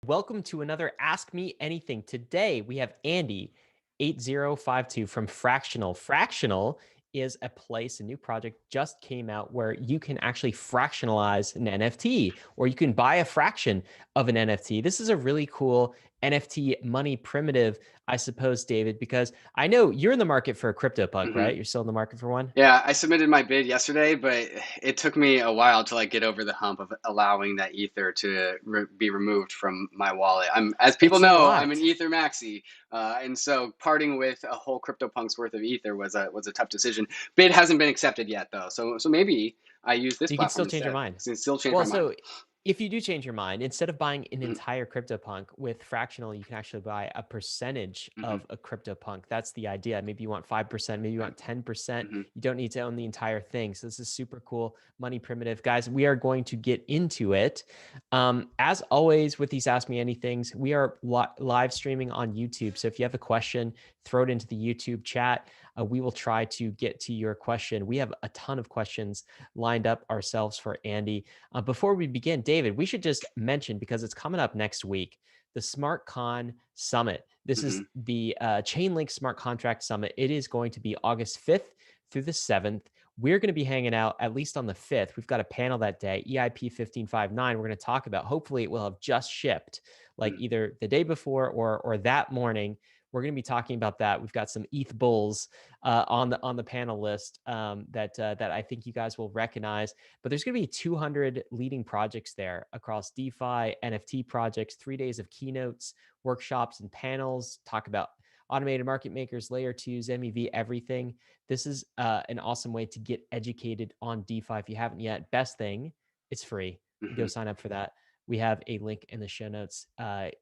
Welcome to another Ask Me Anything. Today we have Andy8052 from Fractional. Fractional is a place, a new project just came out where you can actually fractionalize an NFT or you can buy a fraction of an NFT. This is a really cool NFT money primitive, I suppose, David, because I know you're in the market for a CryptoPunk, hmm right? You're still in the market for one? Yeah, I submitted my bid yesterday, but it took me a while to get over the hump of allowing that ether to be removed from my wallet. As people It's a know, I'm an lot. ether maxi, and so parting with a whole CryptoPunks worth of ether was a tough decision. Bid hasn't been accepted yet, though, so maybe I use this You can platform still change your instead. mind. So still change Well, my mind. so if you do change your mind, instead of buying an hmm entire CryptoPunk with Fractional, you can actually buy a percentage hmm of a CryptoPunk. That's the idea. Maybe you want 5%, maybe you Right. want 10%. hmm You don't need to own the entire thing. So this is super cool. Money primitive. Guys, we are going to get into it. As always with these Ask Me Anythings, we are live streaming on YouTube. So if you have a question, throw it into the YouTube chat. We will try to get to your question. We have a ton of questions lined up ourselves for Andy. Before we begin, David, we should just mention, because it's coming up next week, the SmartCon Summit. This is hmm the Chainlink Smart Contract Summit. It is going to be August 5th through the 7th. We're going to be hanging out at least on the 5th. We've got a panel that day, EIP 1559. We're going to talk about, hopefully it will have just shipped, like either the day before or that morning. We're going to be talking about that. We've got some ETH bulls on the panel list that I think you guys will recognize. But there's going to be 200 leading projects there across DeFi, NFT projects, 3 days of keynotes, workshops, and panels. Talk about automated market makers, layer twos, MEV, everything. This is an awesome way to get educated on DeFi if you haven't yet. Best thing, it's free. Go hmm sign up for that. We have a link in the show notes.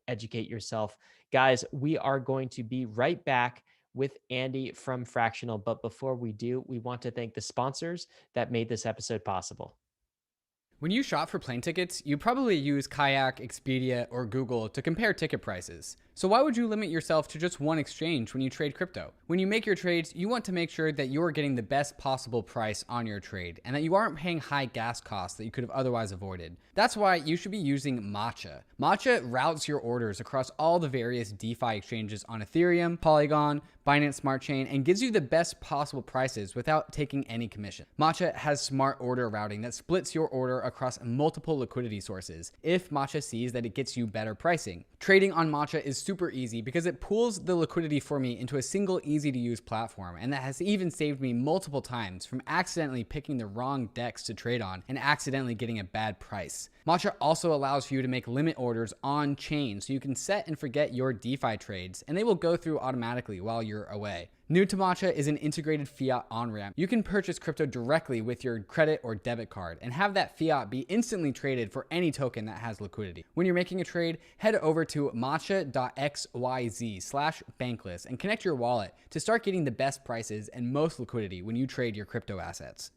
Educate yourself. Guys, we are going to be right back with Andy from Fractional. But before we do, we want to thank the sponsors that made this episode possible. When you shop for plane tickets, you probably use Kayak, Expedia, or Google to compare ticket prices. So why would you limit yourself to just one exchange when you trade crypto? When you make your trades, you want to make sure that you're getting the best possible price on your trade and that you aren't paying high gas costs that you could have otherwise avoided. That's why you should be using MATCHA. MATCHA routes your orders across all the various DeFi exchanges on Ethereum, Polygon, Binance Smart Chain, and gives you the best possible prices without taking any commission. MATCHA has smart order routing that splits your order across multiple liquidity sources if MATCHA sees that it gets you better pricing. Trading on MATCHA is super easy because it pools the liquidity for me into a single easy to use platform, and that has even saved me multiple times from accidentally picking the wrong DEX to trade on and accidentally getting a bad price. MATCHA also allows for you to make limit orders on chain so you can set and forget your DeFi trades and they will go through automatically while you're away. New to MATCHA is an integrated fiat on-ramp. You can purchase crypto directly with your credit or debit card and have that fiat be instantly traded for any token that has liquidity. When you're making a trade, head over to matcha.xyz/bankless and connect your wallet to start getting the best prices and most liquidity when you trade your crypto assets.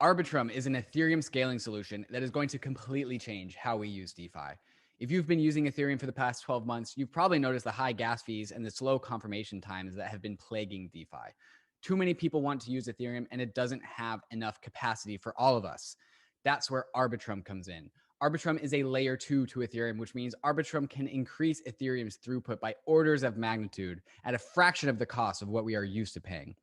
ARBITRUM is an Ethereum scaling solution that is going to completely change how we use DeFi. If you've been using Ethereum for the past 12 months, you've probably noticed the high gas fees and the slow confirmation times that have been plaguing DeFi. Too many people want to use Ethereum and it doesn't have enough capacity for all of us. That's where ARBITRUM comes in. ARBITRUM is a layer 2 to Ethereum, which means ARBITRUM can increase Ethereum's throughput by orders of magnitude at a fraction of the cost of what we are used to paying.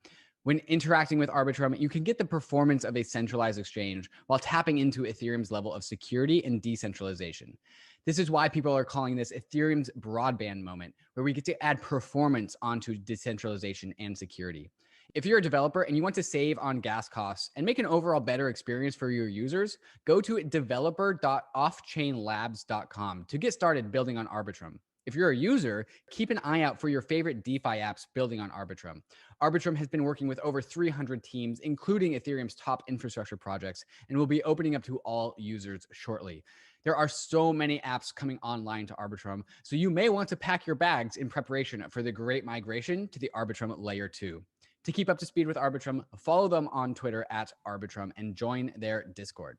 When interacting with ARBITRUM, you can get the performance of a centralized exchange while tapping into Ethereum's level of security and decentralization. This is why people are calling this Ethereum's broadband moment, where we get to add performance onto decentralization and security. If you're a developer and you want to save on gas costs and make an overall better experience for your users, go to developer.offchainlabs.com to get started building on ARBITRUM. If you're a user, keep an eye out for your favorite DeFi apps building on ARBITRUM. ARBITRUM has been working with over 300 teams, including Ethereum's top infrastructure projects, and will be opening up to all users shortly. There are so many apps coming online to ARBITRUM, so you may want to pack your bags in preparation for the great migration to the ARBITRUM Layer 2. To keep up to speed with ARBITRUM, follow them on Twitter @ARBITRUM and join their Discord.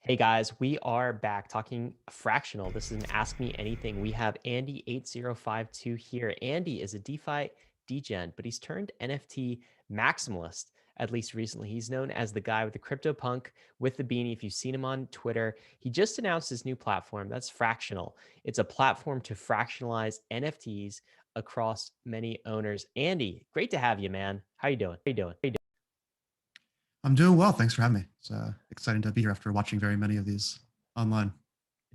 Hey guys, we are back talking Fractional. This is an Ask Me Anything. We have Andy8052 here. Andy is a DeFi degen, but he's turned NFT maximalist at least recently. He's known as the guy with the CryptoPunk with the beanie. If you've seen him on Twitter, he just announced his new platform. That's Fractional. It's a platform to fractionalize NFTs across many owners. Andy, great to have you, man. How you doing? How you doing? How you doing? I'm doing well. Thanks for having me. It's exciting to be here after watching very many of these online.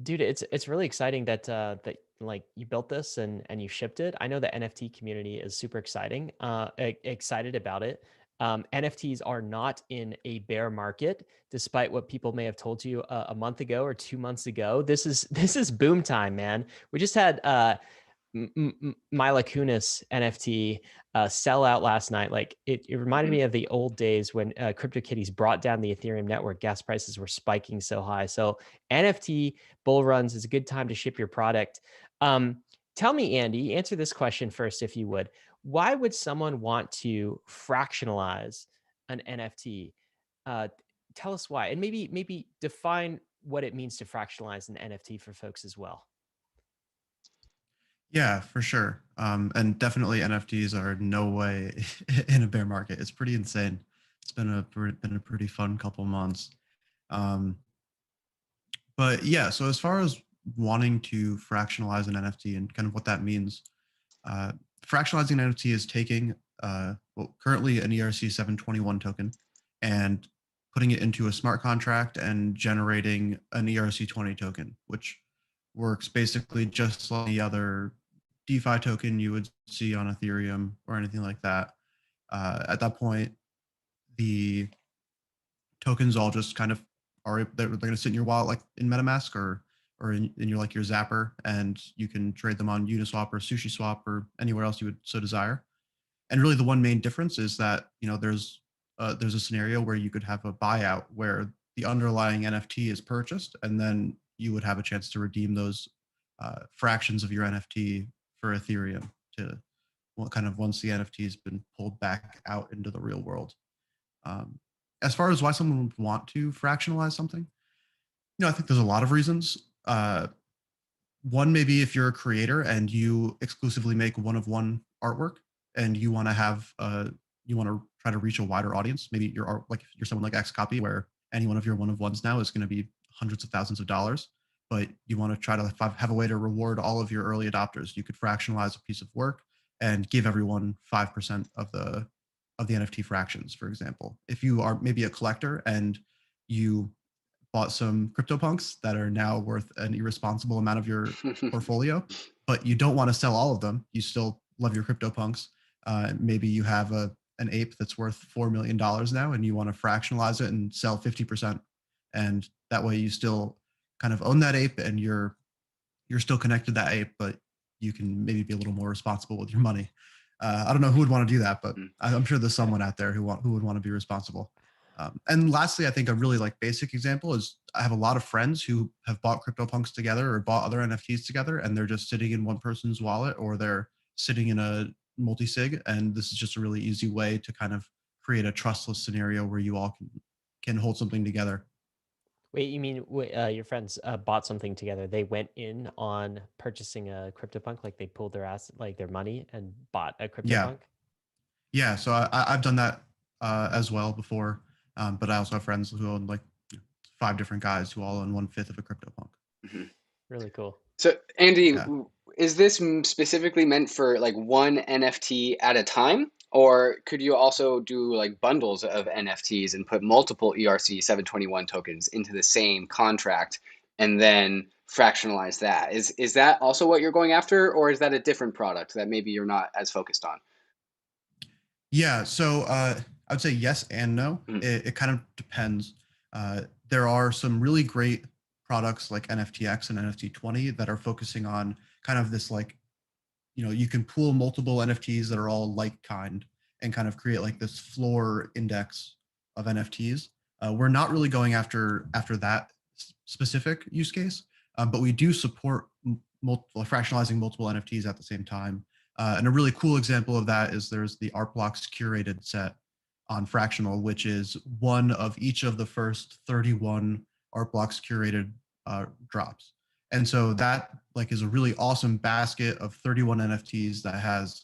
Dude, it's really exciting that that like you built this and you shipped it. I know the NFT community is super exciting, excited about it. NFTs are not in a bear market, despite what people may have told you a month ago or 2 months ago. This is boom time, man. We just had Mila Kunis NFT sell out last night. Like it reminded me of the old days when CryptoKitties brought down the Ethereum network. Gas prices were spiking so high. So NFT bull runs is a good time to ship your product. Tell me, Andy, answer this question first, if you would. Why would someone want to fractionalize an NFT? Tell us why, and maybe define what it means to fractionalize an NFT for folks as well. Yeah, for sure. And definitely NFTs are no way in a bear market. It's pretty insane. It's been a pretty fun couple months. Um, but yeah, so as far as wanting to fractionalize an NFT and kind of what that means, uh, fractionalizing an NFT is taking currently an ERC 721 token and putting it into a smart contract and generating an ERC20 token, which works basically just like the other DeFi token you would see on Ethereum or anything like that. At that point, the tokens all just kind of they're going to sit in your wallet like in MetaMask or in your like your Zapper, and you can trade them on Uniswap or SushiSwap or anywhere else you would so desire. And really, the one main difference is that there's a scenario where you could have a buyout where the underlying NFT is purchased, and then you would have a chance to redeem those fractions of your NFT for Ethereum to kind of once the NFT has been pulled back out into the real world. As far as why someone would want to fractionalize something, I think there's a lot of reasons. One, maybe if you're a creator and you exclusively make one-of-one artwork and you want to have you want to try to reach a wider audience. Maybe your art, like if you're someone like Xcopy, where any one of your one-of-ones now is going to be hundreds of thousands of dollars, but you want to try to have a way to reward all of your early adopters. You could fractionalize a piece of work and give everyone 5% of the NFT fractions, for example. If you are maybe a collector and you bought some CryptoPunks that are now worth an irresponsible amount of your portfolio, but you don't want to sell all of them, you still love your CryptoPunks. Maybe you have an ape that's worth $4 million now and you want to fractionalize it and sell 50%. And that way you still kind of own that ape and you're still connected to that ape, but you can maybe be a little more responsible with your money. I don't know who would want to do that, but I'm sure there's someone out there who would want to be responsible. And lastly, I think a really like basic example is I have a lot of friends who have bought CryptoPunks together or bought other NFTs together, and they're just sitting in one person's wallet or they're sitting in a multi-sig. And this is just a really easy way to kind of create a trustless scenario where you all can hold something together. Wait, you mean your friends bought something together? They went in on purchasing a CryptoPunk, like they pulled their like their money and bought a CryptoPunk? Yeah. So I've done that as well before. But I also have friends who own like 5 different guys who all own 1/5 of a CryptoPunk. Mm-hmm. Really cool. So Andy, is this specifically meant for like one NFT at a time? Or could you also do like bundles of NFTs and put multiple ERC 721 tokens into the same contract and then fractionalize that? Is that also what you're going after, or is that a different product that maybe you're not as focused on? Yeah, so I would say yes and no. It kind of depends. There are some really great products like NFTX and NFT20 that are focusing on kind of this like, you can pool multiple NFTs that are all like kind and kind of create like this floor index of NFTs. We're not really going after that specific use case, but we do support fractionalizing multiple NFTs at the same time. And a really cool example of that is there's the Art Blocks curated set on Fractional, which is one of each of the first 31 Art Blocks curated drops. And so that like is a really awesome basket of 31 NFTs that has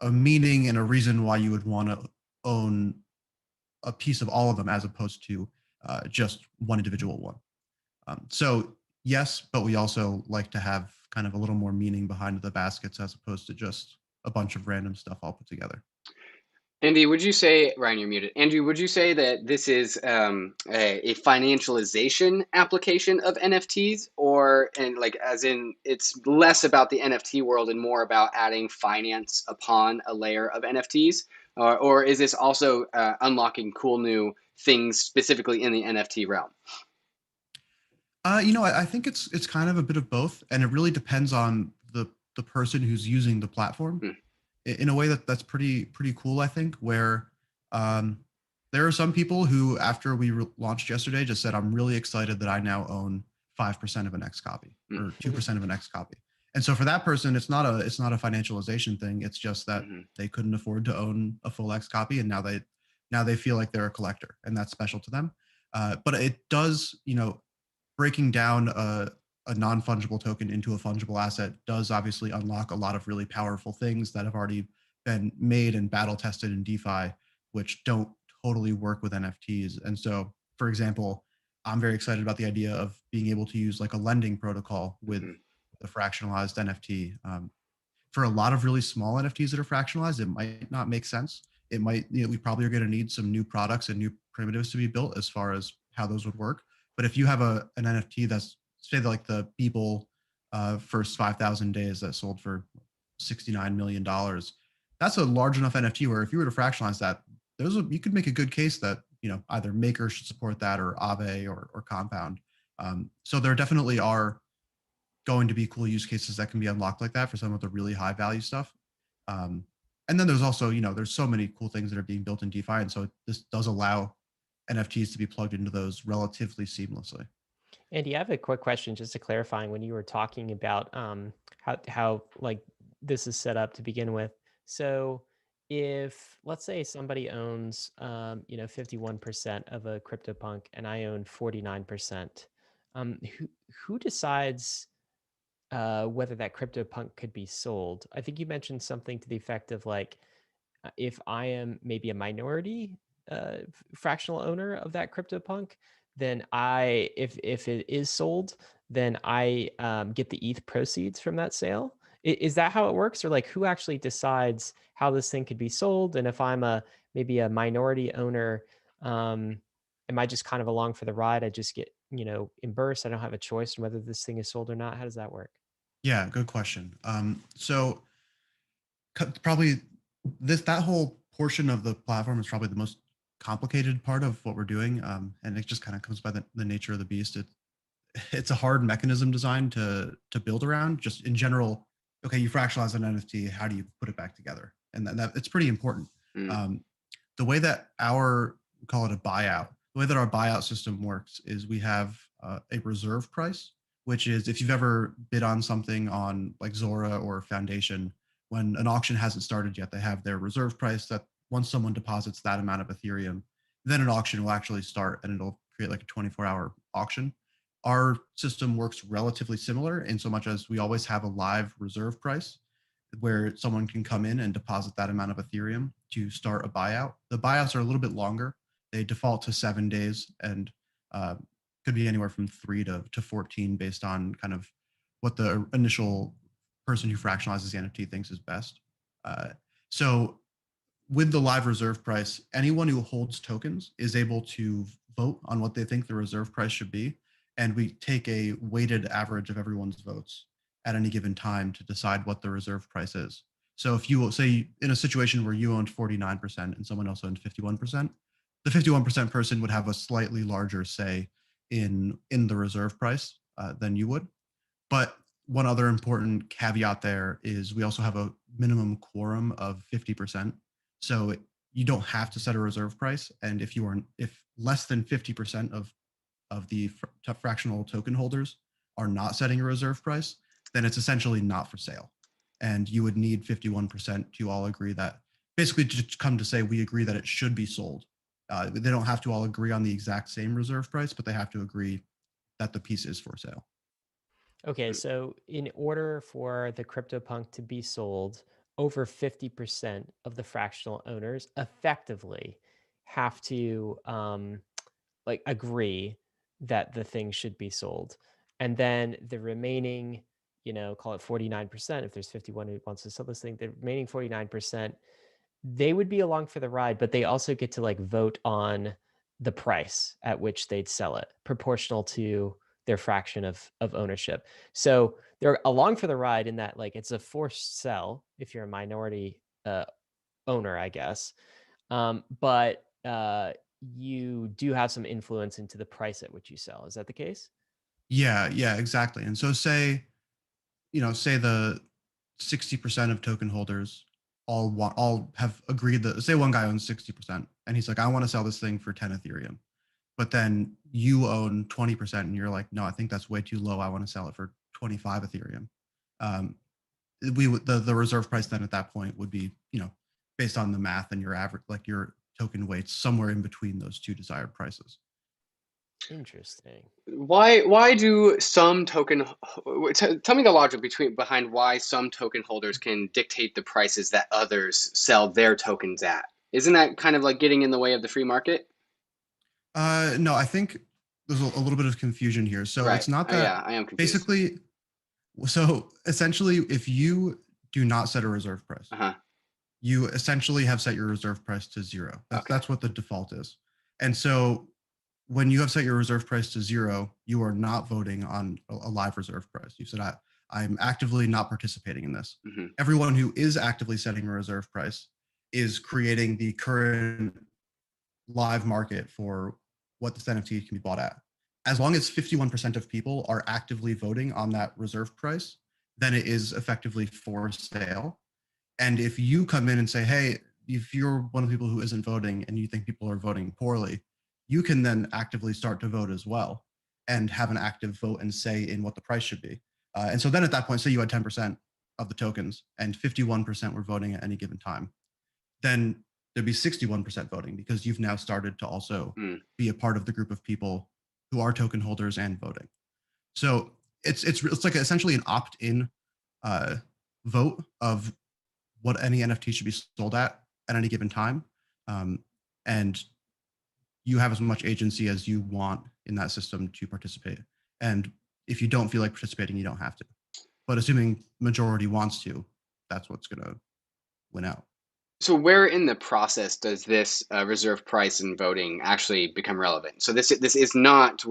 a meaning and a reason why you would want to own a piece of all of them as opposed to just one individual one. So yes, but we also like to have kind of a little more meaning behind the baskets as opposed to just a bunch of random stuff all put together. Andy, would you say, Ryan, you're muted. Andrew, would you say that this is a financialization application of NFTs, or and like as in it's less about the NFT world and more about adding finance upon a layer of NFTs, or is this also unlocking cool new things specifically in the NFT realm? I think it's kind of a bit of both, and it really depends on the person who's using the platform. Mm. In a way that's pretty cool, I think, where um, there are some people who, after we launched yesterday, just said, I'm really excited that I now own 5% of an X copy or 2% of an X copy. And so for that person, it's not a financialization thing. It's just that they couldn't afford to own a full X copy, and now they feel like they're a collector, and that's special to them. But it does, breaking down a non-fungible token into a fungible asset does obviously unlock a lot of really powerful things that have already been made and battle tested in DeFi, which don't totally work with NFTs. And so, for example, I'm very excited about the idea of being able to use like a lending protocol with the fractionalized NFT. For a lot of really small NFTs that are fractionalized, it might not make sense. It might, we probably are going to need some new products and new primitives to be built as far as how those would work. But if you have an NFT that's, say, like the Beeple first 5,000 days that sold for $69 million, that's a large enough NFT where if you were to fractionalize that, you could make a good case that, either Maker should support that or Aave or Compound. So there definitely are going to be cool use cases that can be unlocked like that for some of the really high value stuff. And then there's also, there's so many cool things that are being built in DeFi. And so this does allow NFTs to be plugged into those relatively seamlessly. Andy, I have a quick question just to clarify when you were talking about how like this is set up to begin with. So if let's say somebody owns 51% of a CryptoPunk and I own 49%, who decides whether that CryptoPunk could be sold? I think you mentioned something to the effect of like if I am maybe a minority fractional owner of that CryptoPunk, then if it is sold, then I get the ETH proceeds from that sale. Is that how it works, or like who actually decides how this thing could be sold? And if I'm maybe a minority owner, am I just kind of along for the ride? I just get immersed. I don't have a choice in whether this thing is sold or not. How does that work? Yeah, good question. So probably that whole portion of the platform is probably the most complicated part of what we're doing, and it just kind of comes by the nature of the beast. It's a hard mechanism design to build around. Just in general, okay, you fractionalize an NFT, how do you put it back together? And that it's pretty important. The way that we call it a buyout, the way that our buyout system works is we have a reserve price, which is if you've ever bid on something on like Zora or Foundation, when an auction hasn't started yet, they have their reserve price that once someone deposits that amount of Ethereum, then an auction will actually start and it'll create like a 24-hour auction. Our system works relatively similar in so much as we always have a live reserve price where someone can come in and deposit that amount of Ethereum to start a buyout. The buyouts are a little bit longer. They default to 7 days and could be anywhere from 3 to 14 based on kind of what the initial person who fractionalizes the NFT thinks is best. So with the live reserve price, anyone who holds tokens is able to vote on what they think the reserve price should be. And we take a weighted average of everyone's votes at any given time to decide what the reserve price is. So if you say in a situation where you owned 49% and someone else owned 51%, the 51% person would have a slightly larger say in the reserve price than you would. But one other important caveat there is we also have a minimum quorum of 50%. So you don't have to set a reserve price. And if less than 50% of the fractional token holders are not setting a reserve price, then it's essentially not for sale. And you would need 51% to all agree that, basically to come to say, we agree that it should be sold. They don't have to all agree on the exact same reserve price, but they have to agree that the piece is for sale. Okay, so in order for the CryptoPunk to be sold, over 50% of the fractional owners effectively have to like agree that the thing should be sold. And then the remaining, call it 49%, if there's 51 who wants to sell this thing, the remaining 49%, they would be along for the ride, but they also get to like vote on the price at which they'd sell it, proportional to their fraction of ownership. So they're along for the ride in that like it's a forced sell if you're a minority owner, I guess. But you do have some influence into the price at which you sell. Is that the case? Yeah, yeah, exactly. And so say the 60% of token holders all have agreed that, say one guy owns 60% and he's like, I want to sell this thing for 10 Ethereum. But then you own 20% and you're like, no, I think that's way too low. I want to sell it for 25 Ethereum. The reserve price then at that point would be, based on the math and your average, like your token weights somewhere in between those two desired prices. Interesting. Why do some token? Tell me the logic behind why some token holders can dictate the prices that others sell their tokens at. Isn't that kind of like getting in the way of the free market? No, I think there's a little bit of confusion here. So Right. it's not that. Yeah, I am confused. Basically, so essentially, if you do not set a reserve price, you essentially have set your reserve price to zero. That's what the default is. And so when you have set your reserve price to zero, you are not voting on a live reserve price. You said, I'm actively not participating in this. Everyone who is actively setting a reserve price is creating the current live market for what this NFT can be bought at. As long as 51% of people are actively voting on that reserve price, then it is effectively for sale. And if you come in and say, hey, if you're one of the people who isn't voting and you think people are voting poorly, you can then actively start to vote as well and have an active vote and say in what the price should be. And so then at that point, say you had 10% of the tokens and 51% were voting at any given time, then there'd be 61% voting because you've now started to also be a part of the group of people who are token holders and voting. So it's like essentially an opt-in vote of what any NFT should be sold at any given time. And you have as much agency as you want in that system to participate. And if you don't feel like participating, you don't have to. But assuming majority wants to, that's what's going to win out. So where in the process does this reserve price and voting actually become relevant? So this is not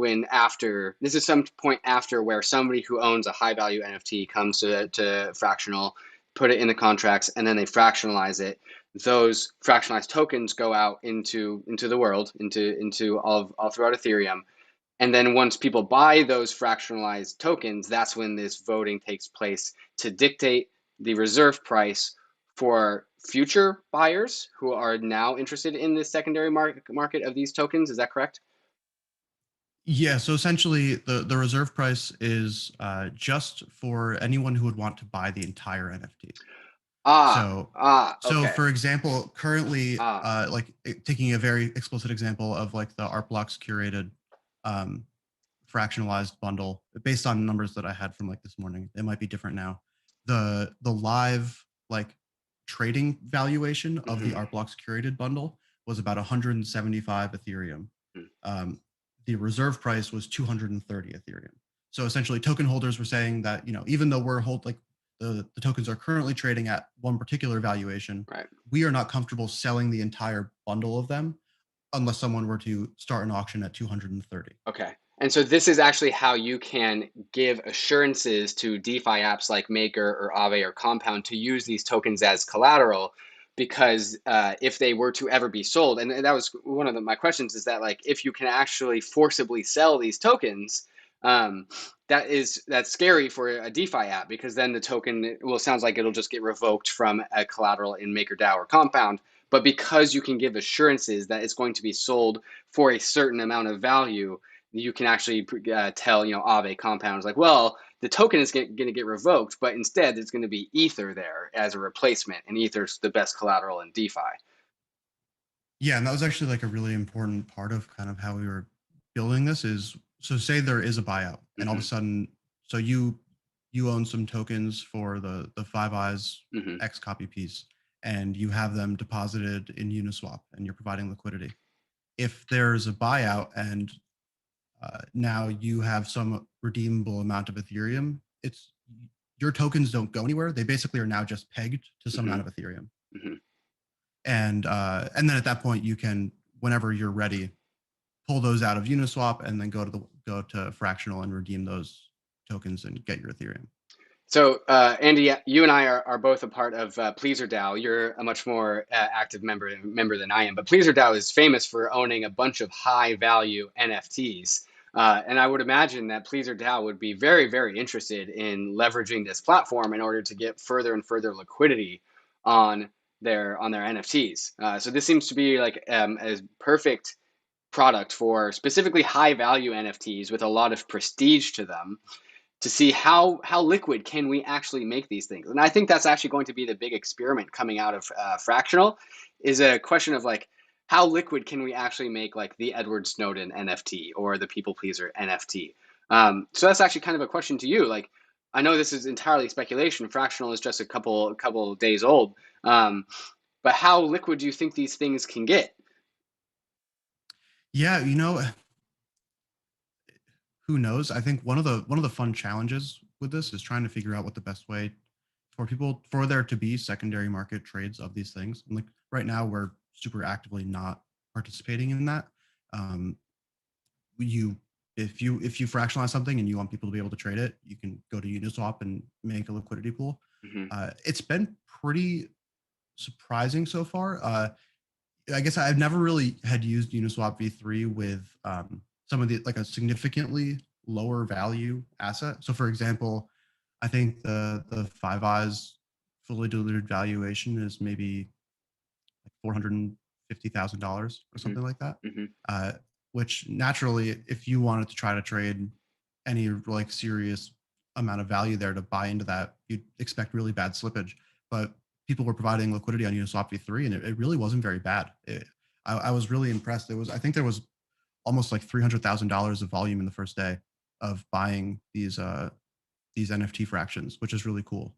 this is some point after where somebody who owns a high value NFT comes to Fractional, put it in the contracts, and then they fractionalize it. Those fractionalized tokens go out into the world, into all throughout Ethereum. And then once people buy those fractionalized tokens, that's when this voting takes place to dictate the reserve price for future buyers who are now interested in the secondary market of these tokens. Is that correct? Yeah, so essentially the reserve price is just for anyone who would want to buy the entire NFT. So for example, currently, like taking a very explicit example of like the art blocks curated fractionalized bundle, based on numbers that I had from like this morning, it might be different now. The live like trading valuation of the art blocks curated bundle was about 175 Ethereum. The reserve price was 230 Ethereum. So essentially, token holders were saying that, even though we're the tokens are currently trading at one particular valuation, we are not comfortable selling the entire bundle of them unless someone were to start an auction at 230. Okay. And so this is actually how you can give assurances to DeFi apps like Maker or Aave or Compound to use these tokens as collateral, because if they were to ever be sold, and that was one of my questions, is that like if you can actually forcibly sell these tokens, that's scary for a DeFi app, because then the token, well, it sounds like it'll just get revoked from a collateral in MakerDAO or Compound. But because you can give assurances that it's going to be sold for a certain amount of value, you can actually tell, Aave Compound is like, well, the token is going to get revoked, but instead it's going to be Ether there as a replacement, and Ether's the best collateral in DeFi. Yeah, and that was actually like a really important part of kind of how we were building this is, so say there is a buyout and all of a sudden, so you own some tokens for the Five Eyes X copy piece, and you have them deposited in Uniswap and you're providing liquidity. if there's a buyout and now you have some redeemable amount of Ethereum, it's your tokens don't go anywhere. They basically are now just pegged to some amount of Ethereum. And then at that point, you can, whenever you're ready, pull those out of Uniswap and then go to Fractional and redeem those tokens and get your Ethereum. So, Andy, you and I are both a part of Pleaser DAO. You're a much more active member than I am, but Pleaser DAO is famous for owning a bunch of high value NFTs. And I would imagine that Pleaser DAO would be very, very interested in leveraging this platform in order to get further and further liquidity on their NFTs. So this seems to be like a perfect product for specifically high value NFTs with a lot of prestige to them, to see how liquid can we actually make these things. And I think that's actually going to be the big experiment coming out of Fractional, is a question of like, how liquid can we actually make like the Edward Snowden NFT or the People Pleaser NFT? So that's actually kind of a question to you. Like, I know this is entirely speculation. Fractional is just a couple days old. But how liquid do you think these things can get? Yeah, who knows? I think one of the fun challenges with this is trying to figure out what the best way for there to be secondary market trades of these things. And like right now, we're super actively not participating in that. If you fractionalize something and you want people to be able to trade it, you can go to Uniswap and make a liquidity pool. It's been pretty surprising so far. I guess I've never really had used Uniswap v3 with some of the like a significantly lower value asset. So for example, I think the 5 Eyes fully diluted valuation is maybe like $450,000 or something like that. Which naturally, if you wanted to try to trade any like serious amount of value there to buy into that, you'd expect really bad slippage. But people were providing liquidity on Uniswap v3, and it really wasn't very bad. I was really impressed. I think there was almost like $300,000 of volume in the first day of buying these NFT fractions, which is really cool.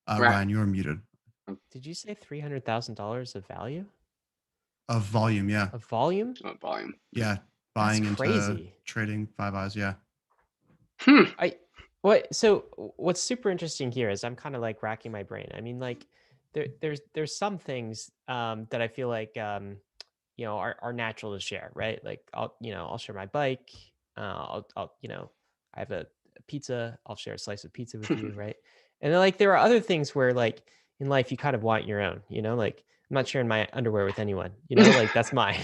Ryan, you're muted. Did you say $300,000 of value? Of volume, yeah. Of volume? Oh, volume. Yeah, buying That's into crazy. trading 5 Eyes, yeah. So what's super interesting here is I'm kind of like racking my brain. I mean, like there's some things that I feel like are natural to share, right? Like I'll share my bike. I'll I have a pizza. I'll share a slice of pizza with you, right? And then like there are other things where like in life you kind of want your own, like I'm not sharing my underwear with anyone, like that's mine,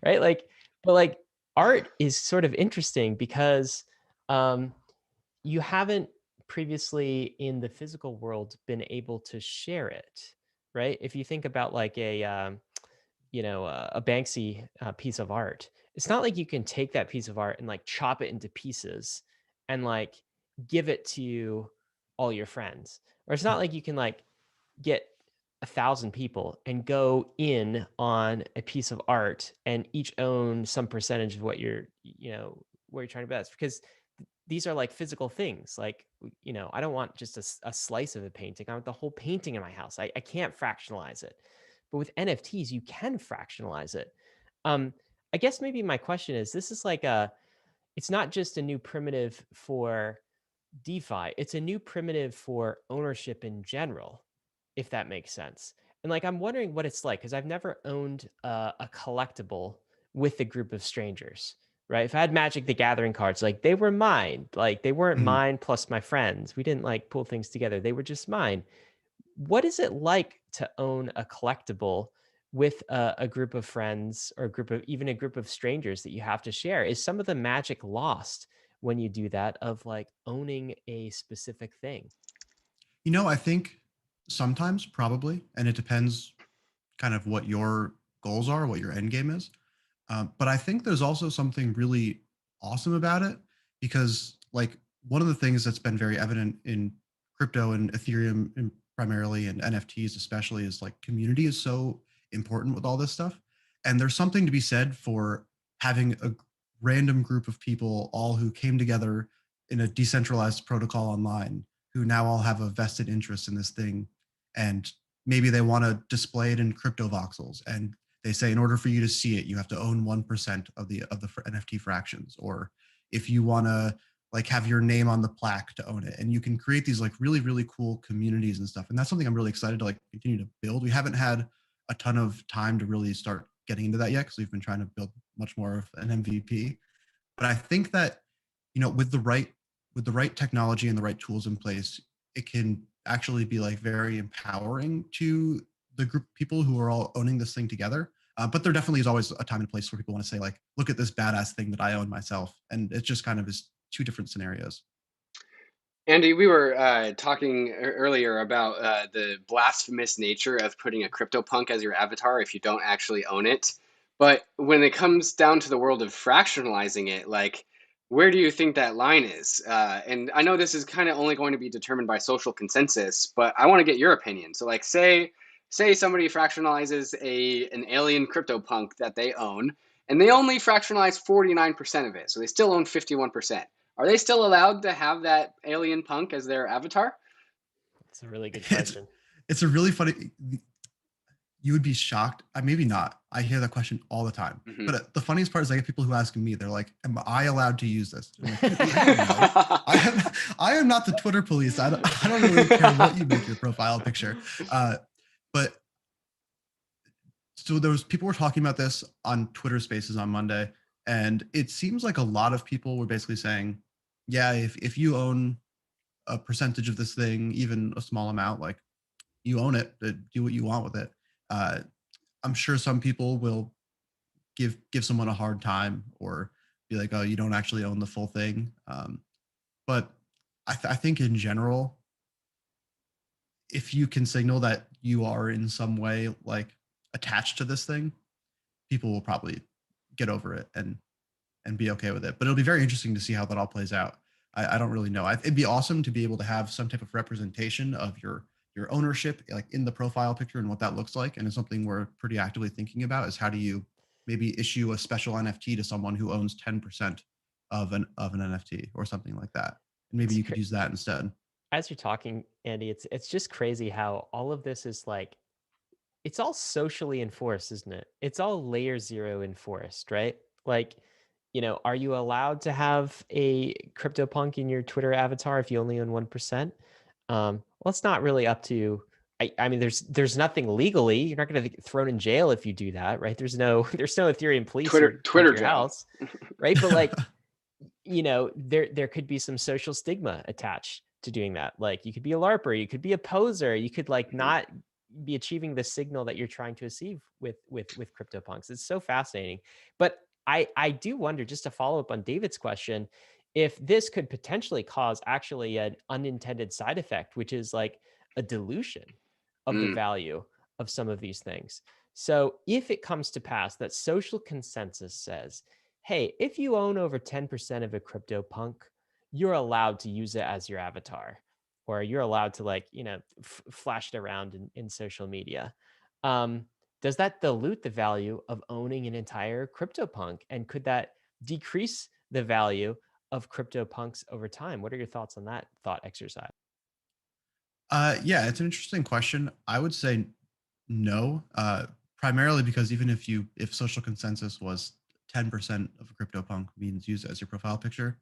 right? Like, but like art is sort of interesting because you haven't previously in the physical world been able to share it, right? If you think about like a Banksy piece of art, it's not like you can take that piece of art and like chop it into pieces and like give it to all your friends. Or it's not like you can like get 1,000 people and go in on a piece of art and each own some percentage of what you're trying to best, because these are like physical things. Like, I don't want just a slice of a painting. I want the whole painting in my house. I can't fractionalize it. But with NFTs, you can fractionalize it. I guess maybe my question is, this is like it's not just a new primitive for DeFi. It's a new primitive for ownership in general, if that makes sense. And like, I'm wondering what it's like, because I've never owned a collectible with a group of strangers, right? If I had Magic the Gathering cards, like they were mine, like they weren't mine plus my friends. We didn't like pull things together. They were just mine. What is it like to own a collectible with a group of friends or even a group of strangers that you have to share? Is some of the magic lost when you do that, of like owning a specific thing? I think sometimes probably, and it depends kind of what your goals are, what your end game is. But I think there's also something really awesome about it, because like one of the things that's been very evident in crypto and Ethereum primarily, and NFTs especially, is like community is so important with all this stuff. And there's something to be said for having a random group of people all who came together in a decentralized protocol online, who now all have a vested interest in this thing. And maybe they want to display it in crypto voxels, and they say in order for you to see it, you have to own 1% of the NFT fractions, or if you want to like have your name on the plaque to own it. And you can create these like really, really cool communities and stuff. And that's something I'm really excited to like continue to build. We haven't had a ton of time to really start getting into that yet, because we've been trying to build much more of an MVP. But I think that, you know, with the right technology and the right tools in place, it can actually be like very empowering to the group of people who are all owning this thing together. But there definitely is always a time and place where people want to say like, look at this badass thing that I own myself. And it just kind of is two different scenarios. Andy, we were talking earlier about the blasphemous nature of putting a CryptoPunk as your avatar if you don't actually own it. But when it comes down to the world of fractionalizing it, like, where do you think that line is? And I know this is kind of only going to be determined by social consensus, but I want to get your opinion. So, like, say somebody fractionalizes an alien CryptoPunk that they own, and they only fractionalize 49% of it, so they still own 51%. Are they still allowed to have that alien punk as their avatar? That's a really good question. It's a really funny. You would be shocked. Maybe not. I hear that question all the time. Mm-hmm. But the funniest part is I get people who ask me, they're like, am I allowed to use this? Like, I am not the Twitter police. I don't really care what you make your profile picture. But so people were talking about this on Twitter Spaces on Monday. And it seems like a lot of people were basically saying, yeah, if you own a percentage of this thing, even a small amount, like you own it, do what you want with it. I'm sure some people will give someone a hard time or be like, oh, you don't actually own the full thing. But I think in general, if you can signal that you are in some way like attached to this thing, people will probably get over it and be okay with it. But it'll be very interesting to see how that all plays out. I don't really know. It'd be awesome to be able to have some type of representation of your ownership, like in the profile picture and what that looks like. And it's something we're pretty actively thinking about, is how do you maybe issue a special NFT to someone who owns 10% of an NFT or something like that. And maybe you could use that instead. As you're talking, Andy, it's just crazy how all of this is like, it's all socially enforced, isn't it? It's all layer 0 enforced, right? Like, you know, are you allowed to have a CryptoPunk in your Twitter avatar if you only own 1%? Well, it's not really up to, I mean, there's nothing legally. You're not going to get thrown in jail if you do that, right? There's no Ethereum police Twitter your jail. House, right? But like, you know, there could be some social stigma attached to doing that. Like, you could be a LARPer, you could be a poser, you could like not be achieving the signal that you're trying to achieve with CryptoPunks. It's so fascinating. But I do wonder, just to follow up on David's question, if this could potentially cause actually an unintended side effect, which is like a dilution of the value of some of these things. So if it comes to pass that social consensus says, hey, if you own over 10% of a CryptoPunk, you're allowed to use it as your avatar, or you're allowed to like, you know, flash it around in social media. Does that dilute the value of owning an entire CryptoPunk? And could that decrease the value of CryptoPunks over time? What are your thoughts on that thought exercise? Yeah, it's an interesting question. I would say no, primarily because even if social consensus was 10% of a CryptoPunk means use it as your profile picture,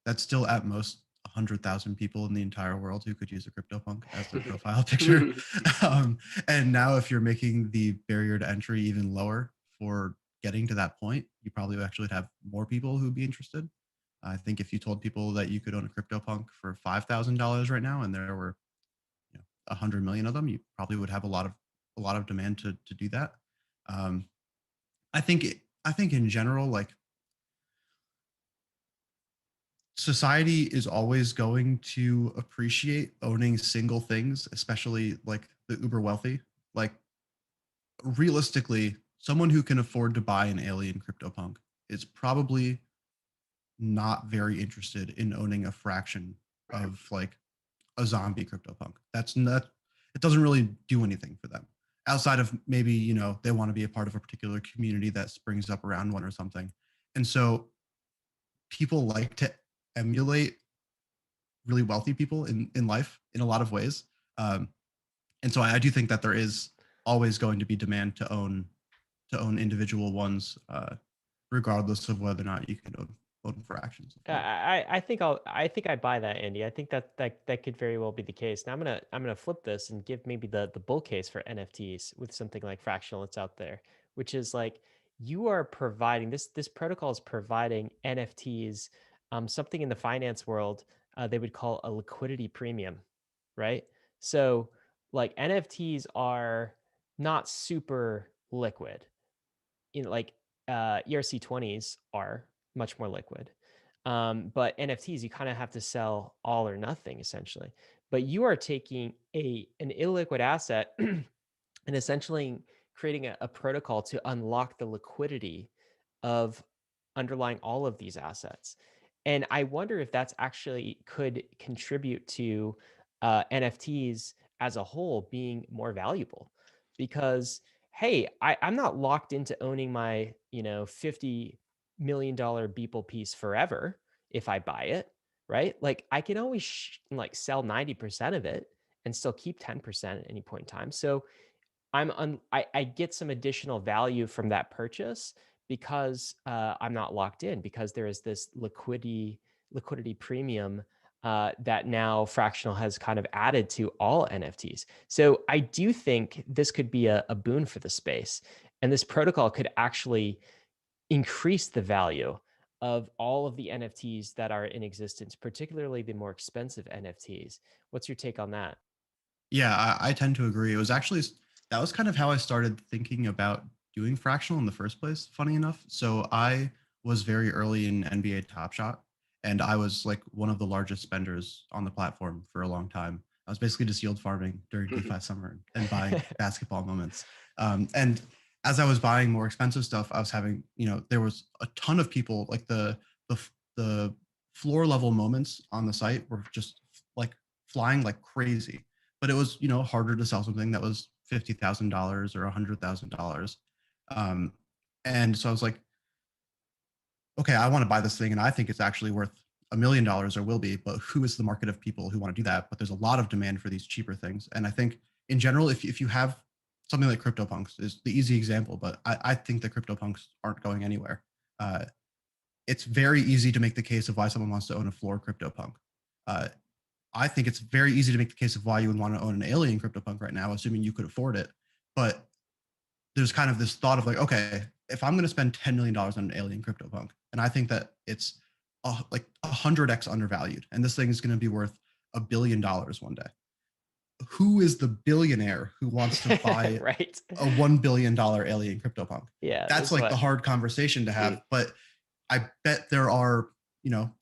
that's still at most 100,000 people in the entire world who could use a CryptoPunk as their profile picture. And now if you're making the barrier to entry even lower for getting to that point, you probably actually would have more people who'd be interested. I think if you told people that you could own a CryptoPunk for $5,000 right now, and there were 100 million of them, you probably would have a lot of demand to do that. I think in general, like, society is always going to appreciate owning single things, especially like the uber wealthy. Like, realistically, someone who can afford to buy an alien CryptoPunk is probably not very interested in owning a fraction of like a zombie CryptoPunk. That's not, it doesn't really do anything for them outside of maybe, you know, they want to be a part of a particular community that springs up around one or something. And so people like to emulate really wealthy people in life in a lot of ways. And so I do think that there is always going to be demand to own to own individual ones, regardless of whether or not you can own fractions. I think I buy that, Andy. I think that could very well be the case. Now I'm gonna flip this and give maybe the bull case for NFTs with something like Fractional that's out there, which is like you are providing this protocol is providing NFTs, something in the finance world they would call a liquidity premium, right? So like NFTs are not super liquid, like ERC20s are much more liquid. But NFTs, you kind of have to sell all or nothing essentially. But you are taking an illiquid asset and essentially creating a protocol to unlock the liquidity of underlying all of these assets. And I wonder if that's actually could contribute to NFTs as a whole being more valuable, because hey, I'm not locked into owning my $50 million Beeple piece forever if I buy it, right? Like I can always like sell 90% of it and still keep 10% at any point in time. So I get some additional value from that purchase because I'm not locked in, because there is this liquidity premium that now Fractional has kind of added to all NFTs. So I do think this could be a boon for the space, and this protocol could actually increase the value of all of the NFTs that are in existence, particularly the more expensive NFTs. What's your take on that? Yeah, I tend to agree. It was actually, that was kind of how I started thinking about doing fractional in the first place, funny enough. So I was very early in NBA Top Shot, and I was like one of the largest spenders on the platform for a long time. I was basically just yield farming during DeFi summer and buying basketball moments. And as I was buying more expensive stuff, I was having, there was a ton of people, like the floor level moments on the site were just like flying like crazy. But it was, harder to sell something that was $50,000 or $100,000. And so I was like, okay, I want to buy this thing, and I think it's actually worth $1 million, or will be. But who is the market of people who want to do that? But there's a lot of demand for these cheaper things. And I think in general, if you have something like CryptoPunks is the easy example, but I think the CryptoPunks aren't going anywhere. It's very easy to make the case of why someone wants to own a floor CryptoPunk. I think it's very easy to make the case of why you would want to own an alien CryptoPunk right now, assuming you could afford it. But there's kind of this thought of like, okay, if I'm going to spend $10 million on an alien CryptoPunk, and I think that it's like 100x undervalued, and this thing is going to be worth $1 billion one day. Who is the billionaire who wants to buy right. a $1 billion alien CryptoPunk? Yeah, that's like the hard conversation to have. But I bet there are,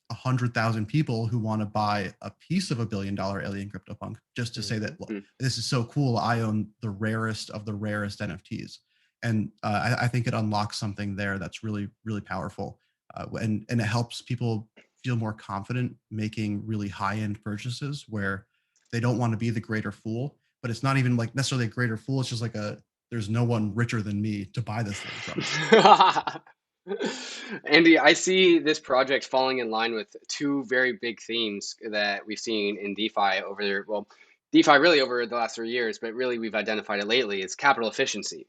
100,000 people who want to buy a piece of $1 billion alien CryptoPunk just to say that, look, this is so cool. I own the rarest of the rarest NFTs. And I think it unlocks something there that's really, really powerful. And it helps people feel more confident making really high-end purchases where they don't want to be the greater fool, but it's not even like necessarily a greater fool. It's just like there's no one richer than me to buy this thing from. Andy, I see this project falling in line with two very big themes that we've seen in DeFi DeFi really over the last 3 years, but really we've identified it lately. It's capital efficiency.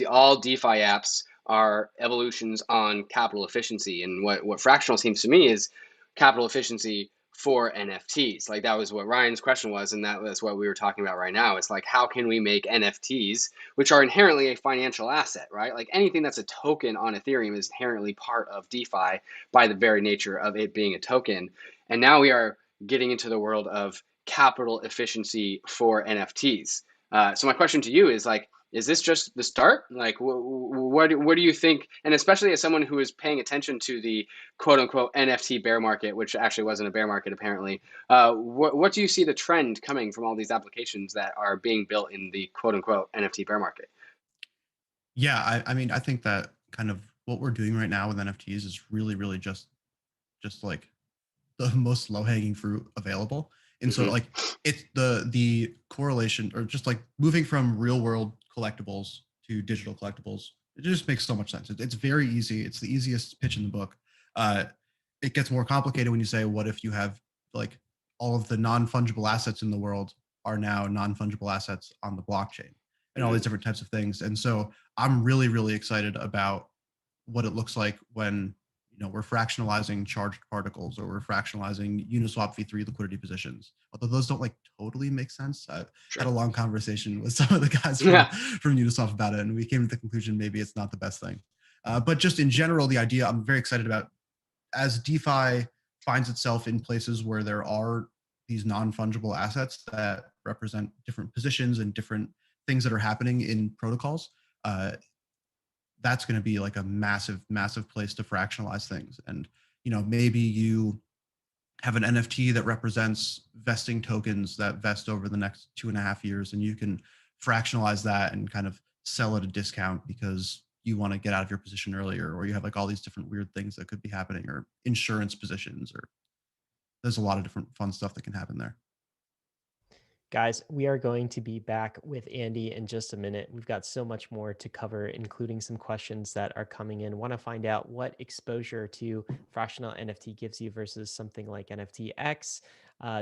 All DeFi apps are evolutions on capital efficiency. And what Fractional seems to me is capital efficiency for NFTs. Like that was what Ryan's question was, and that was what we were talking about right now. It's like, how can we make NFTs, which are inherently a financial asset, right? Like anything that's a token on Ethereum is inherently part of DeFi by the very nature of it being a token. And now we are getting into the world of capital efficiency for NFTs. So my question to you is like, is this just the start? Like, what do you think? And especially as someone who is paying attention to the quote unquote NFT bear market, which actually wasn't a bear market apparently, what do you see the trend coming from all these applications that are being built in the quote unquote NFT bear market? Yeah, I mean, I think that kind of what we're doing right now with NFTs is really, really just like the most low hanging fruit available. And so like it's the correlation, or just like moving from real world collectibles to digital collectibles, it just makes so much sense. It's very easy. It's the easiest pitch in the book. It gets more complicated when you say, what if you have like all of the non-fungible assets in the world are now non-fungible assets on the blockchain? and all these different types of things. And so I'm really, really excited about what it looks like when we're fractionalizing charged particles, or we're fractionalizing Uniswap v3 liquidity positions. Although those don't like totally make sense. I had a long conversation with some of the guys from Uniswap about it, and we came to the conclusion maybe it's not the best thing. But just in general, the idea I'm very excited about, as DeFi finds itself in places where there are these non-fungible assets that represent different positions and different things that are happening in protocols. That's going to be like a massive, massive place to fractionalize things. And, maybe you have an NFT that represents vesting tokens that vest over the next 2.5 years, and you can fractionalize that and kind of sell at a discount because you want to get out of your position earlier, or you have like all these different weird things that could be happening, or insurance positions, or there's a lot of different fun stuff that can happen there. Guys, we are going to be back with Andy in just a minute. We've got so much more to cover, including some questions that are coming in. Want to find out what exposure to fractional NFT gives you versus something like NFTX.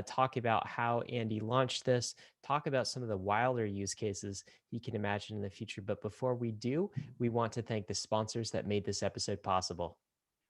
Talk about how Andy launched this. Talk about some of the wilder use cases he can imagine in the future. But before we do, we want to thank the sponsors that made this episode possible.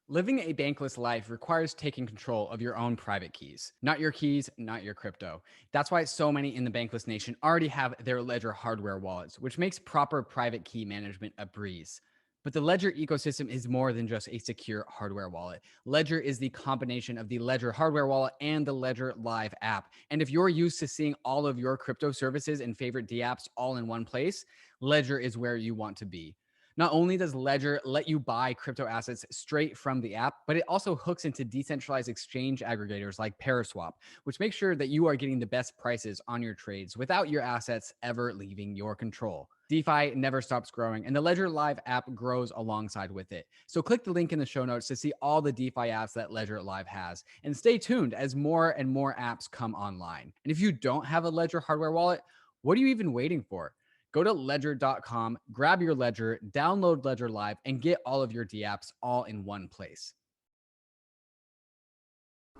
Living a bankless life requires taking control of your own private keys. Not your keys, not your crypto. That's why so many in the bankless nation already have their Ledger hardware wallets, which makes proper private key management a breeze. But the Ledger ecosystem is more than just a secure hardware wallet. Ledger is the combination of the Ledger hardware wallet and the Ledger Live app. And if you're used to seeing all of your crypto services and favorite dApps all in one place, Ledger is where you want to be. Not only does Ledger let you buy crypto assets straight from the app, but it also hooks into decentralized exchange aggregators like Paraswap, which makes sure that you are getting the best prices on your trades without your assets ever leaving your control. DeFi never stops growing, and the Ledger Live app grows alongside with it. So click the link in the show notes to see all the DeFi apps that Ledger Live has, and stay tuned as more and more apps come online. And if you don't have a Ledger hardware wallet, what are you even waiting for? Go to ledger.com, grab your Ledger, download Ledger Live, and get all of your dApps all in one place.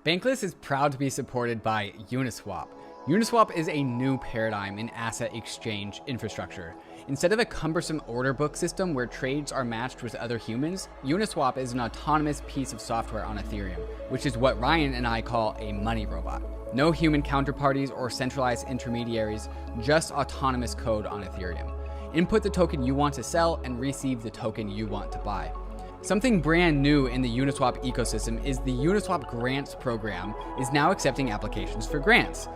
Bankless is proud to be supported by Uniswap. Uniswap is a new paradigm in asset exchange infrastructure. Instead of a cumbersome order book system where trades are matched with other humans, Uniswap is an autonomous piece of software on Ethereum, which is what Ryan and I call a money robot. No human counterparties or centralized intermediaries, just autonomous code on Ethereum. Input the token you want to sell and receive the token you want to buy. Something brand new in the Uniswap ecosystem is the Uniswap Grants program is now accepting applications for grants.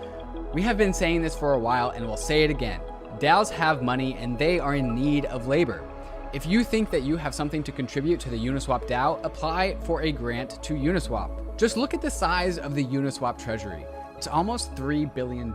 We have been saying this for a while and we'll say it again. DAOs have money and they are in need of labor. If you think that you have something to contribute to the Uniswap DAO, apply for a grant to Uniswap. Just look at the size of the Uniswap treasury. It's almost $3 billion.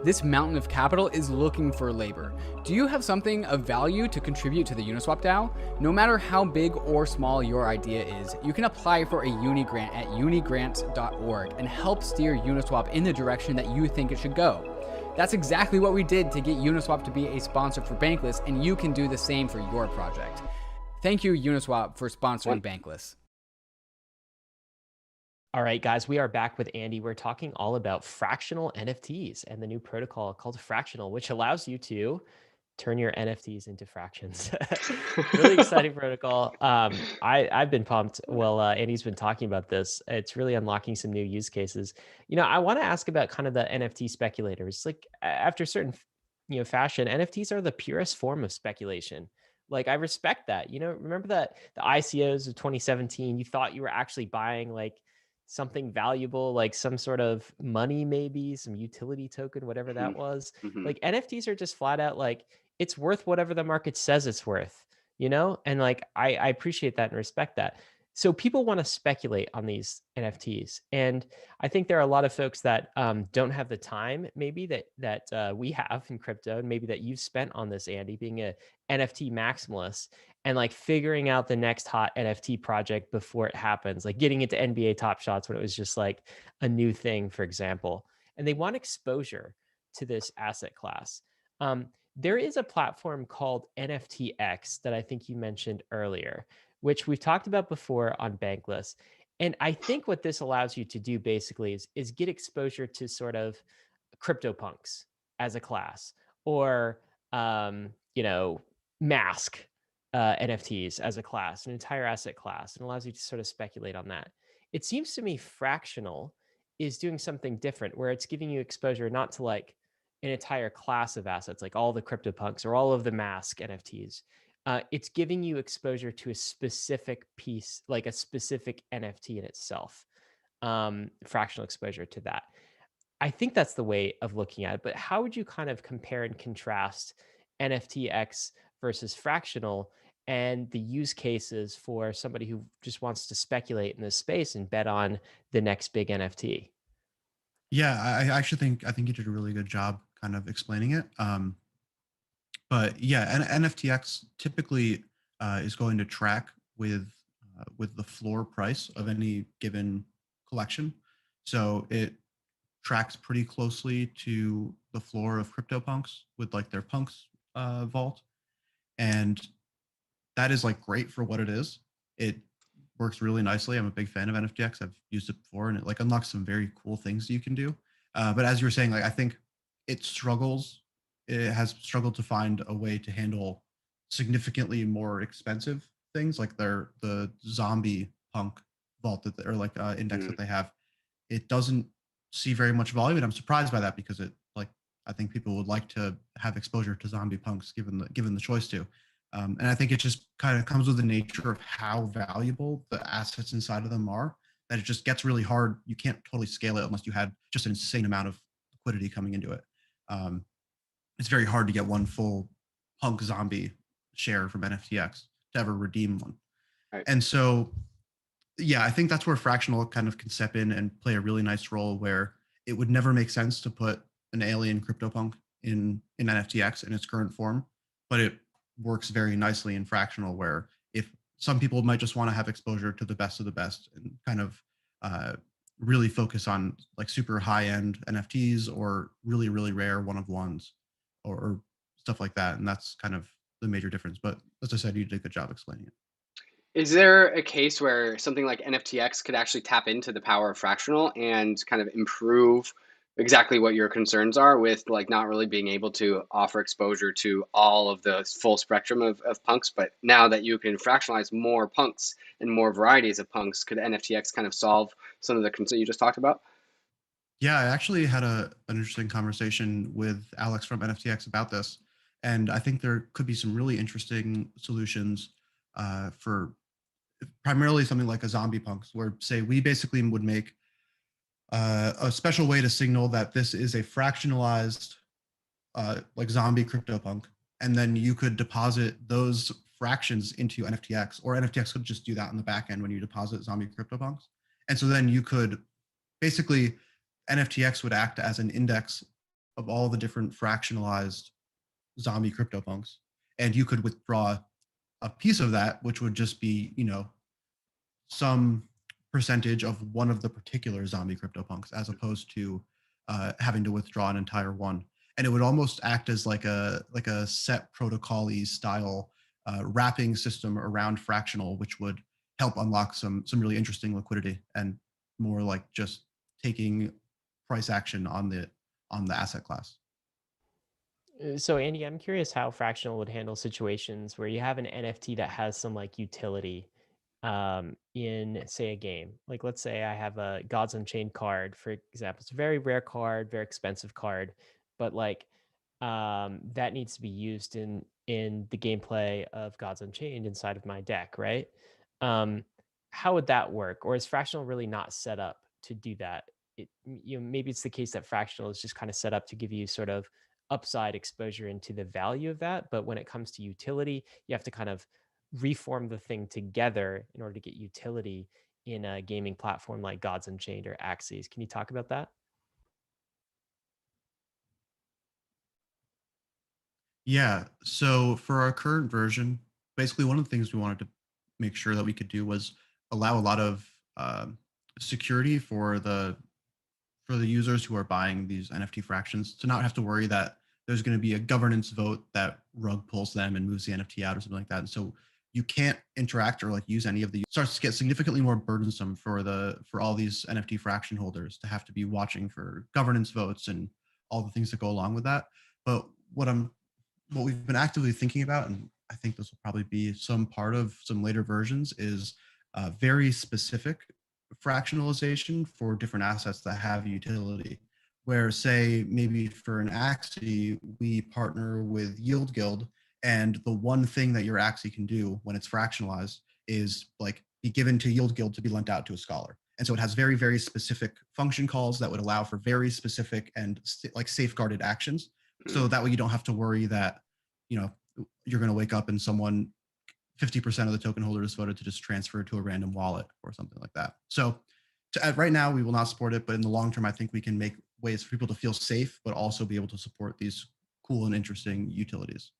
This mountain of capital is looking for labor. Do you have something of value to contribute to the Uniswap DAO? No matter how big or small your idea is, you can apply for a uni grant at unigrants.org and help steer Uniswap in the direction that you think it should go. That's exactly what we did to get Uniswap to be a sponsor for Bankless, and you can do the same for your project. Thank you, Uniswap, for sponsoring Bankless. All right, guys, we are back with Andy. We're talking all about fractional NFTs and the new protocol called Fractional, which allows you to turn your NFTs into fractions. Really exciting protocol. I've been pumped. Well, Andy's been talking about this. It's really unlocking some new use cases. I want to ask about kind of the NFT speculators. Like after certain, fashion, NFTs are the purest form of speculation. Like I respect that. Remember that the ICOs of 2017, you thought you were actually buying like something valuable, like some sort of money, maybe some utility token, whatever that was. Like NFTs are just flat out like it's worth whatever the market says it's worth, and like I appreciate that and respect that. So people want to speculate on these NFTs, and I think there are a lot of folks that don't have the time, maybe that we have in crypto, and maybe that you've spent on this, Andy, being a NFT maximalist and like figuring out the next hot NFT project before it happens, like getting into NBA Top Shots when it was just like a new thing, for example. And they want exposure to this asset class. There is a platform called NFTX that I think you mentioned earlier, which we've talked about before on Bankless. And I think what this allows you to do basically is get exposure to sort of CryptoPunks as a class, or you know, mask NFTs as a class, an entire asset class, and allows you to sort of speculate on that. It seems to me Fractional is doing something different where it's giving you exposure not to like an entire class of assets, like all the CryptoPunks or all of the mask NFTs. It's giving you exposure to a specific piece, like a specific NFT in itself, fractional exposure to that. I think that's the way of looking at it. But how would you kind of compare and contrast NFTX versus fractional and the use cases for somebody who just wants to speculate in this space and bet on the next big NFT? Yeah, I actually think you did a really good job kind of explaining it. But yeah, NFTX typically is going to track with the floor price of any given collection. So it tracks pretty closely to the floor of CryptoPunks with like their Punks vault, and that is like great for what it is. It works really nicely. I'm a big fan of NFTX. I've used it before, and it like unlocks some very cool things you can do. But as you were saying, like I think it struggles. It has struggled to find a way to handle significantly more expensive things, like the zombie punk vault that or like index that they have. It doesn't see very much volume, and I'm surprised by that because it like I think people would like to have exposure to zombie punks given the choice to. And I think it just kind of comes with the nature of how valuable the assets inside of them are, that it just gets really hard. You can't totally scale it unless you had just an insane amount of liquidity coming into it. It's very hard to get one full punk zombie share from NFTX to ever redeem one. Right. And so, yeah, I think that's where Fractional kind of can step in and play a really nice role, where it would never make sense to put an alien CryptoPunk in NFTX in its current form, but it works very nicely in Fractional, where if some people might just want to have exposure to the best of the best and kind of really focus on like super high end NFTs or really, really rare one of ones or stuff like that. And that's kind of the major difference. But as I said, you did a good job explaining it. Is there a case where something like NFTX could actually tap into the power of fractional and kind of improve exactly what your concerns are with like not really being able to offer exposure to all of the full spectrum of punks, but now that you can fractionalize more punks and more varieties of punks, could NFTX kind of solve some of the concerns you just talked about? Yeah, I actually had an interesting conversation with Alex from NFTX about this. And I think there could be some really interesting solutions for primarily something like a zombie punks, where say we basically would make a special way to signal that this is a fractionalized like zombie CryptoPunk, and then you could deposit those fractions into NFTX, or NFTX could just do that on the back end when you deposit zombie CryptoPunks. And so then you could basically NFTX would act as an index of all the different fractionalized zombie CryptoPunks, and you could withdraw a piece of that, which would just be, you know, some percentage of one of the particular zombie CryptoPunks, as opposed to having to withdraw an entire one. And it would almost act as like a set protocol-y style wrapping system around Fractional, which would help unlock some really interesting liquidity and more like just taking price action on the asset class. So Andy, I'm curious how Fractional would handle situations where you have an NFT that has some like utility in say a game. Like let's say I have a Gods Unchained card, for example. It's a very rare card, very expensive card, but like that needs to be used in the gameplay of Gods Unchained inside of my deck, right? Um, how would that work? Or is Fractional really not set up to do that? You know, maybe it's the case that Fractional is just kind of set up to give you sort of upside exposure into the value of that. But when it comes to utility, you have to kind of reform the thing together in order to get utility in a gaming platform like Gods Unchained or Axes. Can you talk about that? Yeah. So for our current version, basically one of the things we wanted to make sure that we could do was allow a lot of security for the users who are buying these NFT fractions, to not have to worry that there's going to be a governance vote that rug pulls them and moves the NFT out or something like that. And so you can't interact or like use any of the, starts to get significantly more burdensome for all these NFT fraction holders to have to be watching for governance votes and all the things that go along with that. But what I'm what we've been actively thinking about, and I think this will probably be some part of some later versions, is very specific fractionalization for different assets that have utility. Where, say, maybe for an Axie, we partner with Yield Guild, and the one thing that your Axie can do when it's fractionalized is like be given to Yield Guild to be lent out to a scholar. And so it has very, very specific function calls that would allow for very specific and like safeguarded actions. So that way you don't have to worry that, you know, you're going to wake up and someone 50% of the token holders voted to just transfer to a random wallet or something like that. So right now we will not support it, but in the long term, I think we can make ways for people to feel safe, but also be able to support these cool and interesting utilities.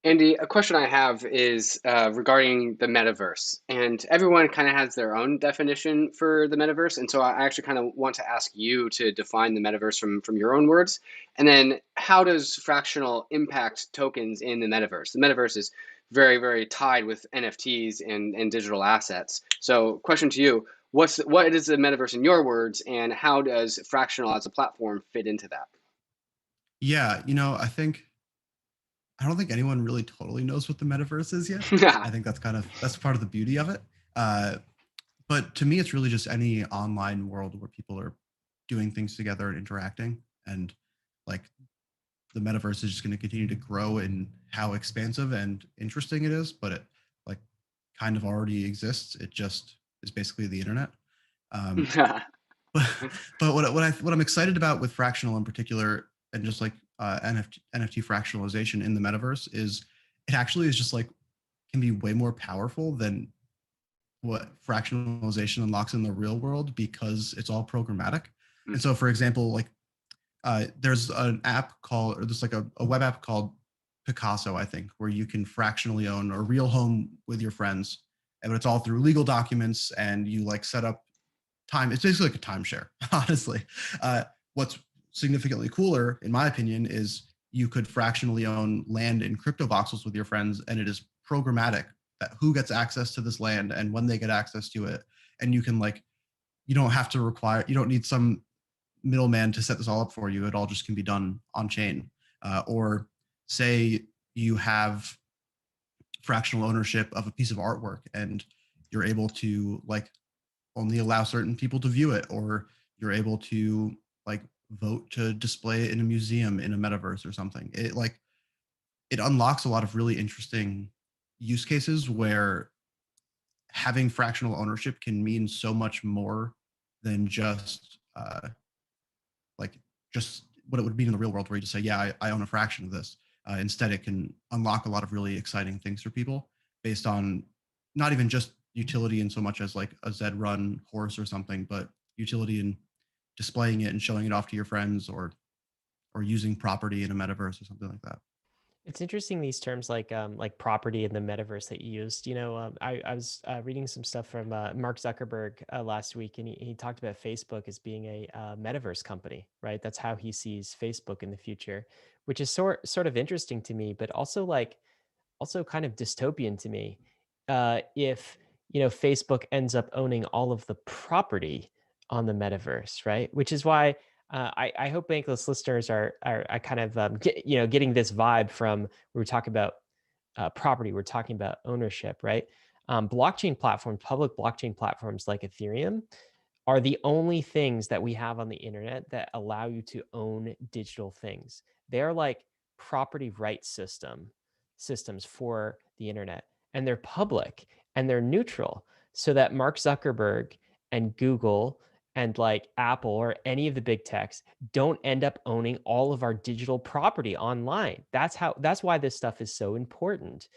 Andy, a question I have is regarding the metaverse, and everyone kind of has their own definition for the metaverse, and so I actually kind of want to ask you to define the metaverse from your own words, and then how does Fractional impact tokens in the metaverse? The metaverse is very, very tied with NFTs and digital assets. So question to you, what is the metaverse in your words, and how does Fractional as a platform fit into that? Yeah, I don't think anyone really totally knows what the metaverse is yet. I think that's part of the beauty of it. But to me, it's really just any online world where people are doing things together and interacting. And like the metaverse is just going to continue to grow in how expansive and interesting it is, but it like kind of already exists. It just is basically the internet. But what I'm excited about with Fractional in particular, and just like NFT fractionalization in the metaverse, is it actually is just like can be way more powerful than what fractionalization unlocks in the real world, because it's all programmatic. And so, for example, like there's an app called, or there's like a web app called Picasso, I think, where you can fractionally own a real home with your friends, and it's all through legal documents, and you like set up time. It's basically like a timeshare, honestly. What's significantly cooler, in my opinion, is you could fractionally own land in crypto voxels with your friends, and it is programmatic that who gets access to this land and when they get access to it. And you can like, you don't need some middleman to set this all up for you. It all just can be done on chain. Or say you have fractional ownership of a piece of artwork, and you're able to like only allow certain people to view it, or you're able to like vote to display it in a museum in a metaverse or something. It unlocks a lot of really interesting use cases where having fractional ownership can mean so much more than just just what it would mean in the real world, where you just say, yeah, I own a fraction of this. Instead, it can unlock a lot of really exciting things for people based on not even just utility in so much as like a Zed run horse or something, but utility in displaying it and showing it off to your friends, or using property in a metaverse or something like that. It's interesting, these terms like property in the metaverse that you used. I was reading some stuff from Mark Zuckerberg last week, and he talked about Facebook as being a metaverse company, right? That's how he sees Facebook in the future, which is sort of interesting to me, but also kind of dystopian to me. If Facebook ends up owning all of the property on the metaverse, right? Which is why I hope Bankless listeners are kind of getting this vibe from, we're talking about property, we're talking about ownership, right? Blockchain platforms, public blockchain platforms like Ethereum, are the only things that we have on the internet that allow you to own digital things. They're like property rights systems for the internet, and they're public and they're neutral, so that Mark Zuckerberg and Google and like Apple or any of the big techs don't end up owning all of our digital property online. That's why this stuff is so important.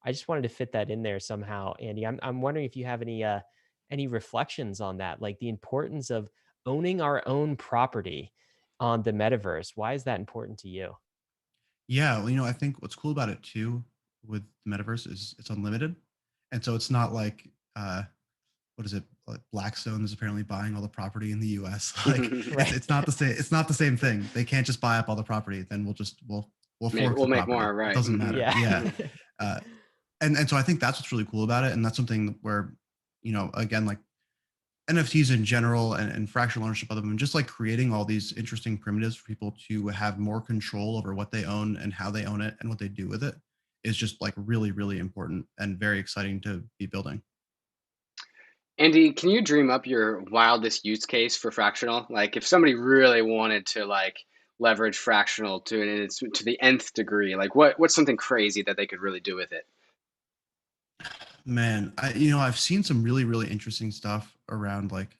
I just wanted to fit that in there somehow, Andy. I'm wondering if you have any reflections on that, like the importance of owning our own property on the metaverse. Why is that important to you? Yeah, well, I think what's cool about it too with the metaverse is it's unlimited. And so it's not like what is it? Like Blackstone is apparently buying all the property in the US. Like Right. it's not the same. It's not the same thing. They can't just buy up all the property. Then we'll fork the make property. more, right? It doesn't matter. Yeah. And so I think that's what's really cool about it. And that's something where, again, like NFTs in general and fractional ownership of them, and just like creating all these interesting primitives for people to have more control over what they own and how they own it and what they do with it is just like really, really important and very exciting to be building. Andy, can you dream up your wildest use case for fractional? Like if somebody really wanted to like leverage fractional to the nth degree, like what's something crazy that they could really do with it? Man, I've seen some really, really interesting stuff around like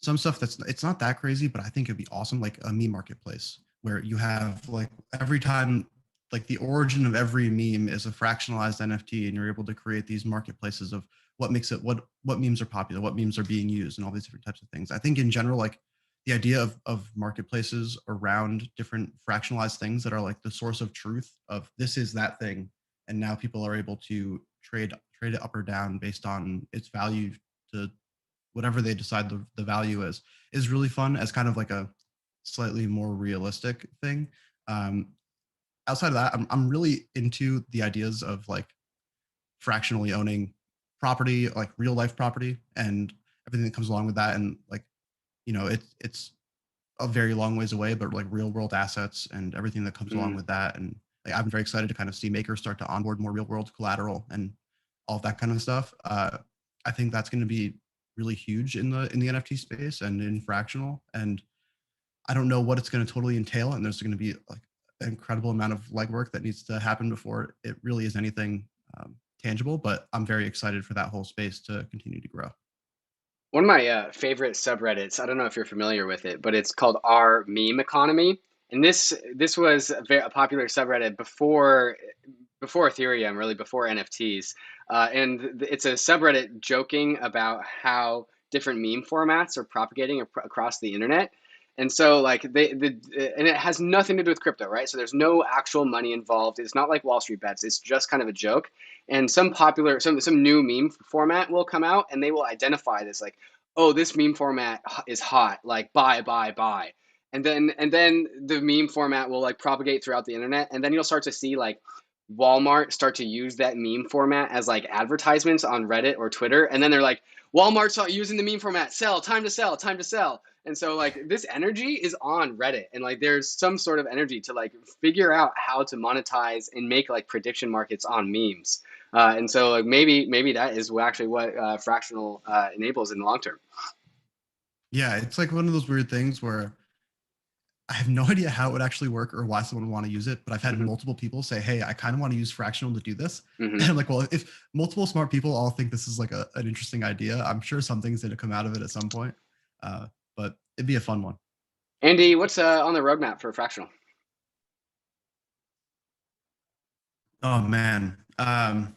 some stuff it's not that crazy, but I think it'd be awesome, like a meme marketplace where you have like every time like the origin of every meme is a fractionalized NFT, and you're able to create these marketplaces of what makes it what memes are popular, what memes are being used, and all these different types of things. I think in general, like the idea of marketplaces around different fractionalized things that are like the source of truth of this is that thing, and now people are able to trade it up or down based on its value to whatever they decide the value is really fun as kind of like a slightly more realistic thing. Um, Outside of that, I'm really into the ideas of like fractionally owning property, like real life property, and everything that comes along with that. And like, it's a very long ways away, but like real world assets and everything that comes along with that. And like, I'm very excited to kind of see makers start to onboard more real world collateral and all of that kind of stuff. I think that's going to be really huge in the NFT space and in fractional. And I don't know what it's going to totally entail. And there's going to be like an incredible amount of legwork that needs to happen before it really is anything tangible. But I'm very excited for that whole space to continue to grow. One of my favorite subreddits, I don't know if you're familiar with it, but it's called R Meme Economy. And this was a popular subreddit before Ethereum, really before NFTs. And it's a subreddit joking about how different meme formats are propagating across the internet. And so like and it has nothing to do with crypto, right? So there's no actual money involved. It's not like Wall Street bets. It's just kind of a joke. And some new meme format will come out and they will identify this like, oh, this meme format is hot, like buy. And then the meme format will like propagate throughout the internet, and then you'll start to see like Walmart start to use that meme format as like advertisements on Reddit or Twitter, and then they're like, Walmart's using the meme format, sell, time to sell, time to sell. And so like this energy is on Reddit, and like there's some sort of energy to like figure out how to monetize and make like prediction markets on memes. And so like maybe that is actually what fractional enables in the long term. Yeah, it's like one of those weird things where I have no idea how it would actually work or why someone would want to use it, but I've had multiple people say, hey, I kind of want to use fractional to do this. And I'm like, well, if multiple smart people all think this is like an interesting idea, I'm sure something's going to come out of it at some point. But it'd be a fun one. Andy, what's on the roadmap for fractional? Oh man, a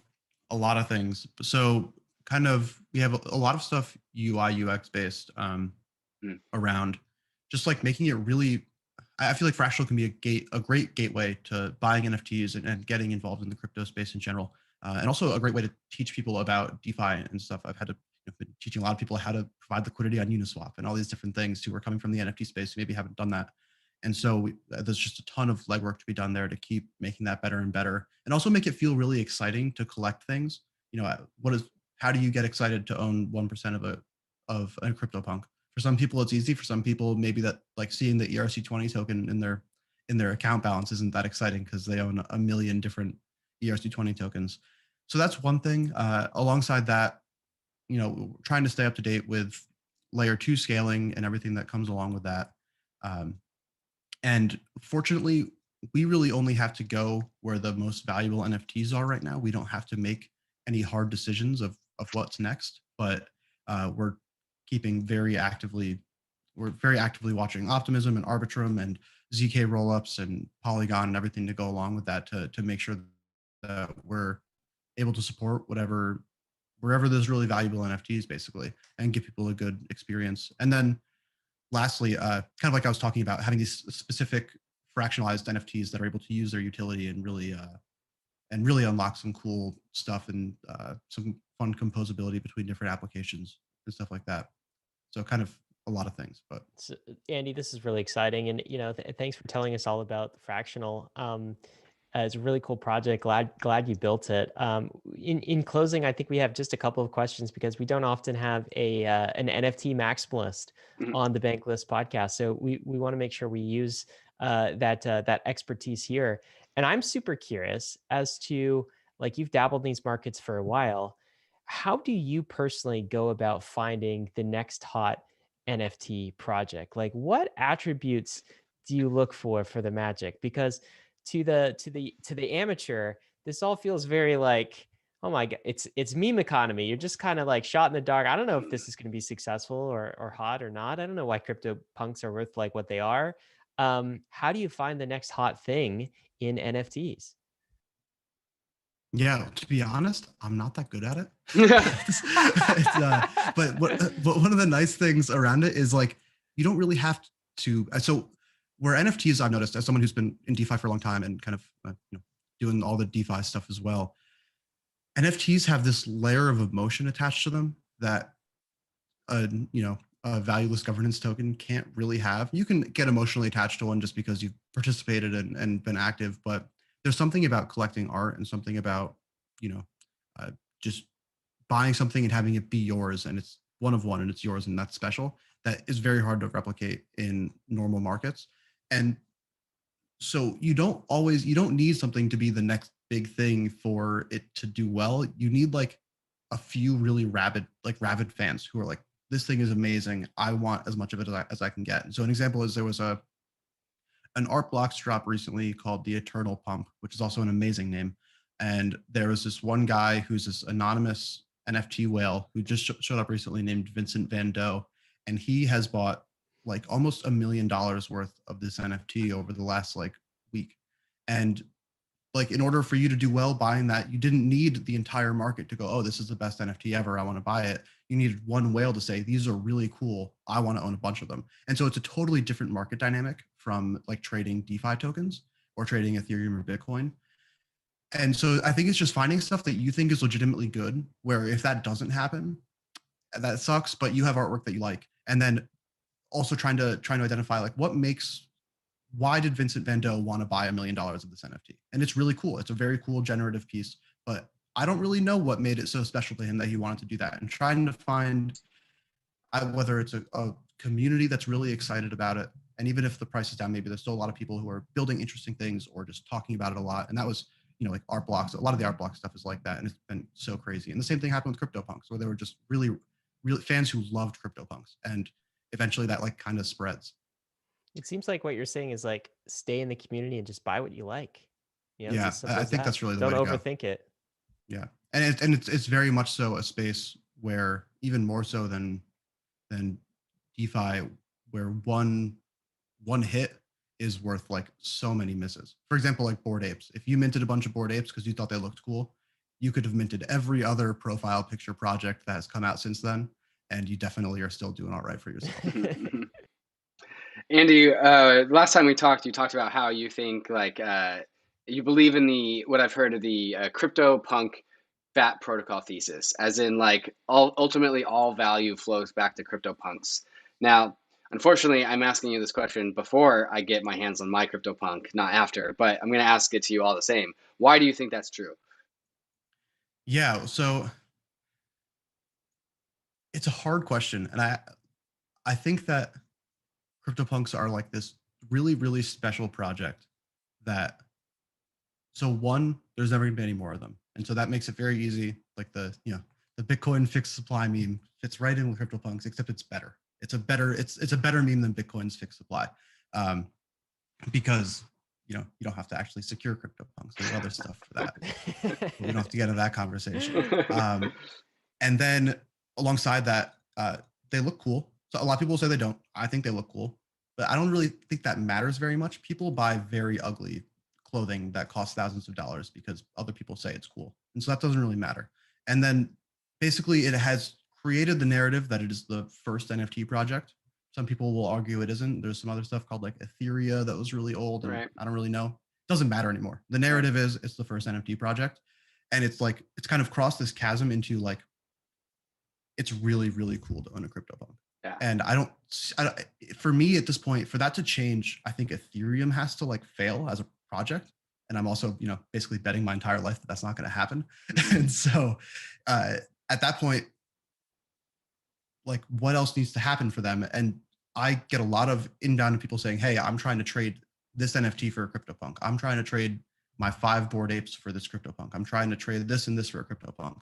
lot of things. So kind of we have a lot of stuff UI UX based around just like making it really. I feel like fractional can be a great gateway to buying NFTs and getting involved in the crypto space in general, and also a great way to teach people about DeFi and stuff. I've had to been teaching a lot of people how to provide liquidity on Uniswap and all these different things who are coming from the NFT space who maybe haven't done that. And so there's just a ton of legwork to be done there to keep making that better and better, and also make it feel really exciting to collect things. How do you get excited to own 1% of a CryptoPunk? For some people, it's easy. For some people, maybe that like seeing the ERC20 token in their account balance isn't that exciting because they own a million different ERC20 tokens. So that's one thing. Alongside that, trying to stay up to date with layer 2 scaling and everything that comes along with that. And fortunately, we really only have to go where the most valuable NFTs are right now. We don't have to make any hard decisions of what's next, but we're very actively watching Optimism and Arbitrum and ZK rollups and Polygon and everything to go along with that to make sure that we're able to support wherever there's really valuable NFTs basically and give people a good experience. And then lastly, kind of like I was talking about, having these specific fractionalized NFTs that are able to use their utility and really unlock some cool stuff and some fun composability between different applications and stuff like that. So kind of a lot of things, but So, Andy, this is really exciting, and thanks for telling us all about the fractional. It's a really cool project. Glad you built it. In closing, I think we have just a couple of questions because we don't often have an NFT maximalist Mhm. on the Bankless podcast. So we want to make sure we use that expertise here. And I'm super curious as to, like, you've dabbled in these markets for a while. How do you personally go about finding the next hot NFT project? Like, what attributes do you look for the magic? Because to the amateur, this all feels very like, oh my god, it's meme economy. You're just kind of like shot in the dark. I don't know if this is going to be successful or hot or not. I don't know why crypto punks are worth like what they are. How do you find the next hot thing in NFTs? Yeah, to be honest, I'm not that good at it. But one of the nice things around it is like you don't really have to. So where NFTs, I've noticed as someone who's been in DeFi for a long time and kind of doing all the DeFi stuff as well, NFTs have this layer of emotion attached to them that a a valueless governance token can't really have. You can get emotionally attached to one just because you've participated and been active, but there's something about collecting art and something about you know uh, just buying something and having it be yours, and it's one of one and it's yours and that's special, that is very hard to replicate in normal markets. And so you don't need something to be the next big thing for it to do well. You need like a few really rabid fans who are like, this thing is amazing, I want as much of it as I can get. So an example is there was an art blocks drop recently called the Eternal Pump, which is also an amazing name. And there was this one guy who's this anonymous NFT whale who just showed up recently named Vincent Van Doe. And he has bought like almost $1 million worth of this NFT over the last like week. And like in order for you to do well buying that, you didn't need the entire market to go, oh, this is the best NFT ever, I want to buy it. You needed one whale to say, these are really cool, I want to own a bunch of them. And so it's a totally different market dynamic from like trading DeFi tokens or trading Ethereum or Bitcoin. And so I think it's just finding stuff that you think is legitimately good, where if that doesn't happen, that sucks, but you have artwork that you like. And then also trying to identify like why did Vincent Van Doe want to buy $1 million of this NFT? And it's really cool. It's a very cool generative piece, but I don't really know what made it so special to him that he wanted to do that. And trying to find whether it's a community that's really excited about it. And even if the price is down, maybe there's still a lot of people who are building interesting things or just talking about it a lot. And that was, like art blocks. A lot of the art block stuff is like that. And it's been so crazy. And the same thing happened with CryptoPunks, where there were just really fans who loved CryptoPunks. And eventually that like kind of spreads. It seems like what you're saying is like stay in the community and just buy what you like. Yeah, I think that's really the Don't way to go. overthink it. Yeah, and it's very much so a space where even more so than DeFi, where one hit is worth like so many misses. For example, like Bored Apes. If you minted a bunch of Bored Apes because you thought they looked cool, you could have minted every other profile picture project that has come out since then, and you definitely are still doing all right for yourself. Andy, last time we talked, you talked about how you think like you believe in what I've heard of the CryptoPunk fat protocol thesis, as in like ultimately all value flows back to CryptoPunks. Now, unfortunately, I'm asking you this question before I get my hands on my CryptoPunk, not after, but I'm going to ask it to you all the same. Why do you think that's true? Yeah, so it's a hard question, and I think that CryptoPunks are like this really, really special project that, so one, there's never gonna be any more of them. And so that makes it very easy. Like the Bitcoin fixed supply meme fits right in with CryptoPunks, except it's better. It's a better meme than Bitcoin's fixed supply. Because you don't have to actually secure CryptoPunks. There's other stuff for that. But we don't have to get into that conversation. And then alongside that, they look cool. So a lot of people say they don't. I think they look cool, but I don't really think that matters very much. People buy very ugly clothing that costs thousands of dollars because other people say it's cool. And so that doesn't really matter. And then basically it has created the narrative that it is the first NFT project. Some people will argue it isn't. There's some other stuff called like ETHEREUM that was really old, and right. I don't really know. It doesn't matter anymore. The narrative is it's the first NFT project. And it's like, it's kind of crossed this chasm into like, it's really, really cool to own a CryptoPunk. Yeah. And for me at this point, for that to change, I think Ethereum has to like fail as a project. And I'm also, basically betting my entire life that that's not going to happen. And so at that point, like, what else needs to happen for them? And I get a lot of inbound people saying, hey, I'm trying to trade this NFT for a CryptoPunk. I'm trying to trade my 5 Bored Apes for this CryptoPunk. I'm trying to trade this and this for a CryptoPunk.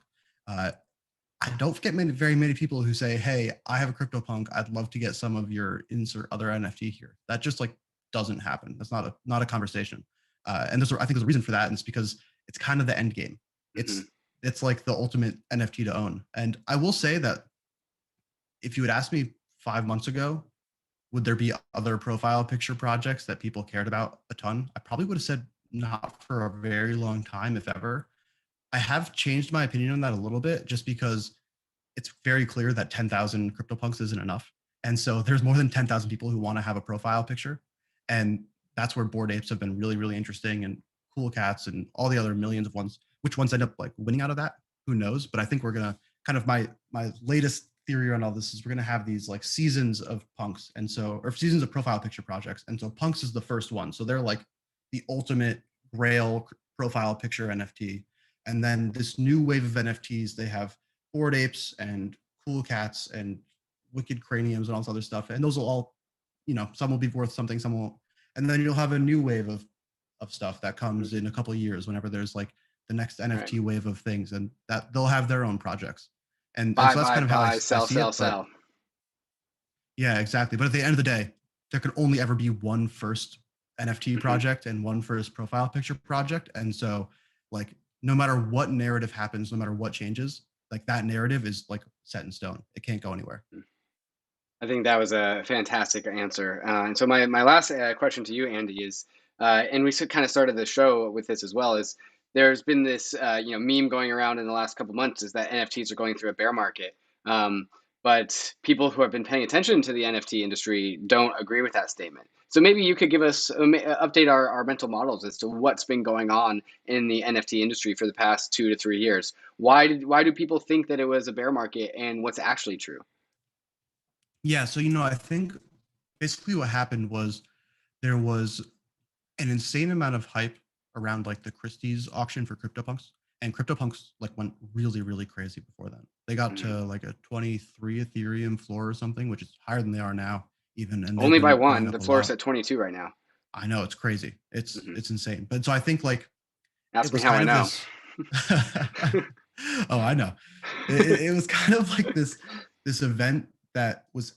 I don't get very many people who say, hey, I have a CryptoPunk. I'd love to get some of your insert other NFT here. That just like doesn't happen. That's not a conversation. And I think there's a reason for that. And it's because it's kind of the end game. It's like the ultimate NFT to own. And I will say that if you had asked me 5 months ago, would there be other profile picture projects that people cared about a ton? I probably would have said not for a very long time, if ever. I have changed my opinion on that a little bit, just because it's very clear that 10,000 CryptoPunks isn't enough. And so there's more than 10,000 people who want to have a profile picture. And that's where Bored Apes have been really, really interesting, and Cool Cats and all the other millions of ones. Which ones end up like winning out of that? Who knows? But I think we're going to kind of, my latest theory on all this is we're going to have these like seasons of punks. And so, or seasons of profile picture projects. And so punks is the first one. So they're like the ultimate grail profile picture NFT. And then this new wave of NFTs, they have Bored Apes and Cool Cats and Wicked Craniums and all this other stuff. And those will all, some will be worth something, some won't. And then you'll have a new wave of stuff that comes in a couple of years, whenever there's like the next NFT wave of things, and that they'll have their own projects. And so that's kind of how I see it. Yeah, exactly. But at the end of the day, there can only ever be one first NFT project and one first profile picture project. And so like, no matter what narrative happens, no matter what changes, like that narrative is like set in stone. It can't go anywhere. I think that was a fantastic answer. And so my last question to you, Andy, is, and we kind of started the show with this as well, is there's been this meme going around in the last couple months, is that NFTs are going through a bear market. But people who have been paying attention to the NFT industry don't agree with that statement. So maybe you could give us update our mental models as to what's been going on in the NFT industry for the past 2 to 3 years. Why do people think that it was a bear market, and what's actually true? Yeah, so I think basically what happened was there was an insane amount of hype around like the Christie's auction for CryptoPunks, and CryptoPunks like went really, really crazy before then. They got to like a 23 Ethereum floor or something, which is higher than they are now even. And only by one. The floor is at 22 right now. I know, it's crazy. It's insane. But so I think like, ask me how I know. Oh, I know. It was kind of like this event that was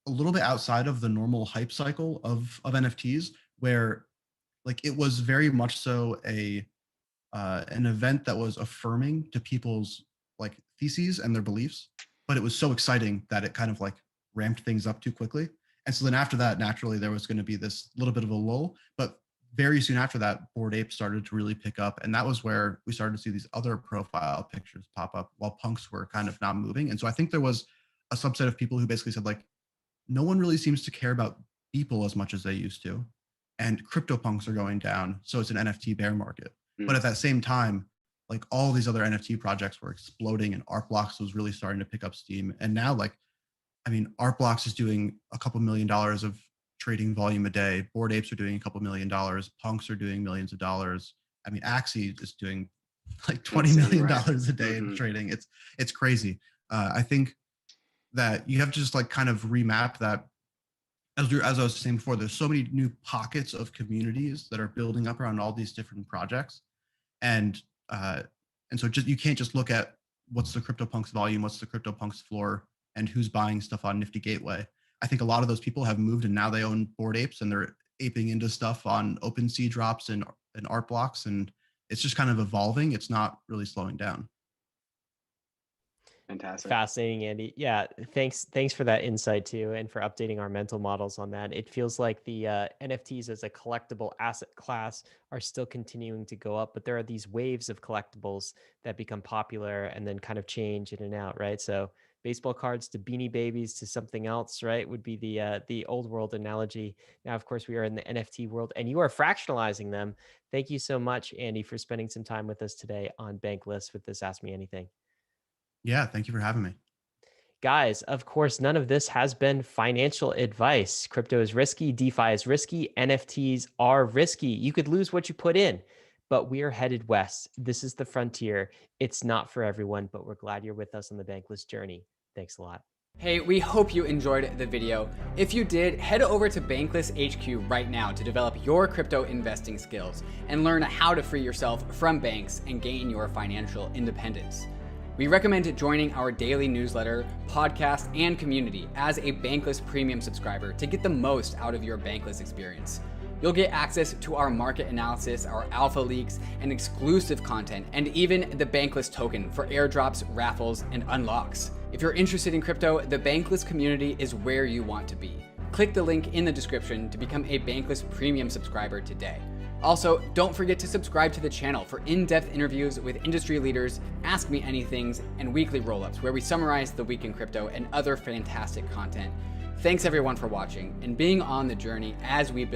a little bit outside of the normal hype cycle of NFTs, where like it was very much so an event that was affirming to people's like theses and their beliefs, but it was so exciting that it kind of like ramped things up too quickly. And so then after that, naturally, there was going to be this little bit of a lull, but very soon after that, Bored Ape started to really pick up. And that was where we started to see these other profile pictures pop up while punks were kind of not moving. And so I think there was a subset of people who basically said like, no one really seems to care about people as much as they used to. And CryptoPunks are going down. So it's an NFT bear market. But at that same time, like all these other NFT projects were exploding, and Artblocks was really starting to pick up steam. And now Artblocks is doing a couple $1 million of trading volume a day. Bored Apes are doing a couple $1 million. Punks are doing millions of dollars. Axie is doing like $20 million a day in trading. It's crazy. I think that you have to just like kind of remap that. As I was saying before, there's so many new pockets of communities that are building up around all these different projects. And so you can't just look at what's the CryptoPunks volume, what's the CryptoPunks floor, and who's buying stuff on Nifty Gateway. I think a lot of those people have moved, and now they own Bored Apes, and they're aping into stuff on OpenSea drops and Artblocks, and it's just kind of evolving. It's not really slowing down. Fantastic. Fascinating, Andy. Yeah, thanks for that insight too, and for updating our mental models on that. It feels like the NFTs as a collectible asset class are still continuing to go up, but there are these waves of collectibles that become popular and then kind of change in and out, right? So baseball cards to Beanie Babies to something else, right, would be the old world analogy. Now, of course, we are in the NFT world, and you are fractionalizing them. Thank you so much, Andy, for spending some time with us today on Bankless with this Ask Me Anything. Yeah, thank you for having me. Guys, of course, none of this has been financial advice. Crypto is risky, DeFi is risky, NFTs are risky. You could lose what you put in. but we are headed west. This is the frontier. It's not for everyone, but we're glad you're with us on the Bankless journey. Thanks a lot. Hey, we hope you enjoyed the video. If you did, head over to Bankless HQ right now to develop your crypto investing skills and learn how to free yourself from banks and gain your financial independence. We recommend joining our daily newsletter, podcast, and community as a Bankless Premium subscriber to get the most out of your Bankless experience. You'll get access to our market analysis, our alpha leaks, and exclusive content, and even the Bankless token for airdrops, raffles, and unlocks. If you're interested in crypto, the Bankless community is where you want to be. Click the link in the description to become a Bankless Premium subscriber today. Also, don't forget to subscribe to the channel for in-depth interviews with industry leaders, Ask Me Anythings, and weekly roll-ups where we summarize the week in crypto and other fantastic content. Thanks everyone for watching and being on the journey as we build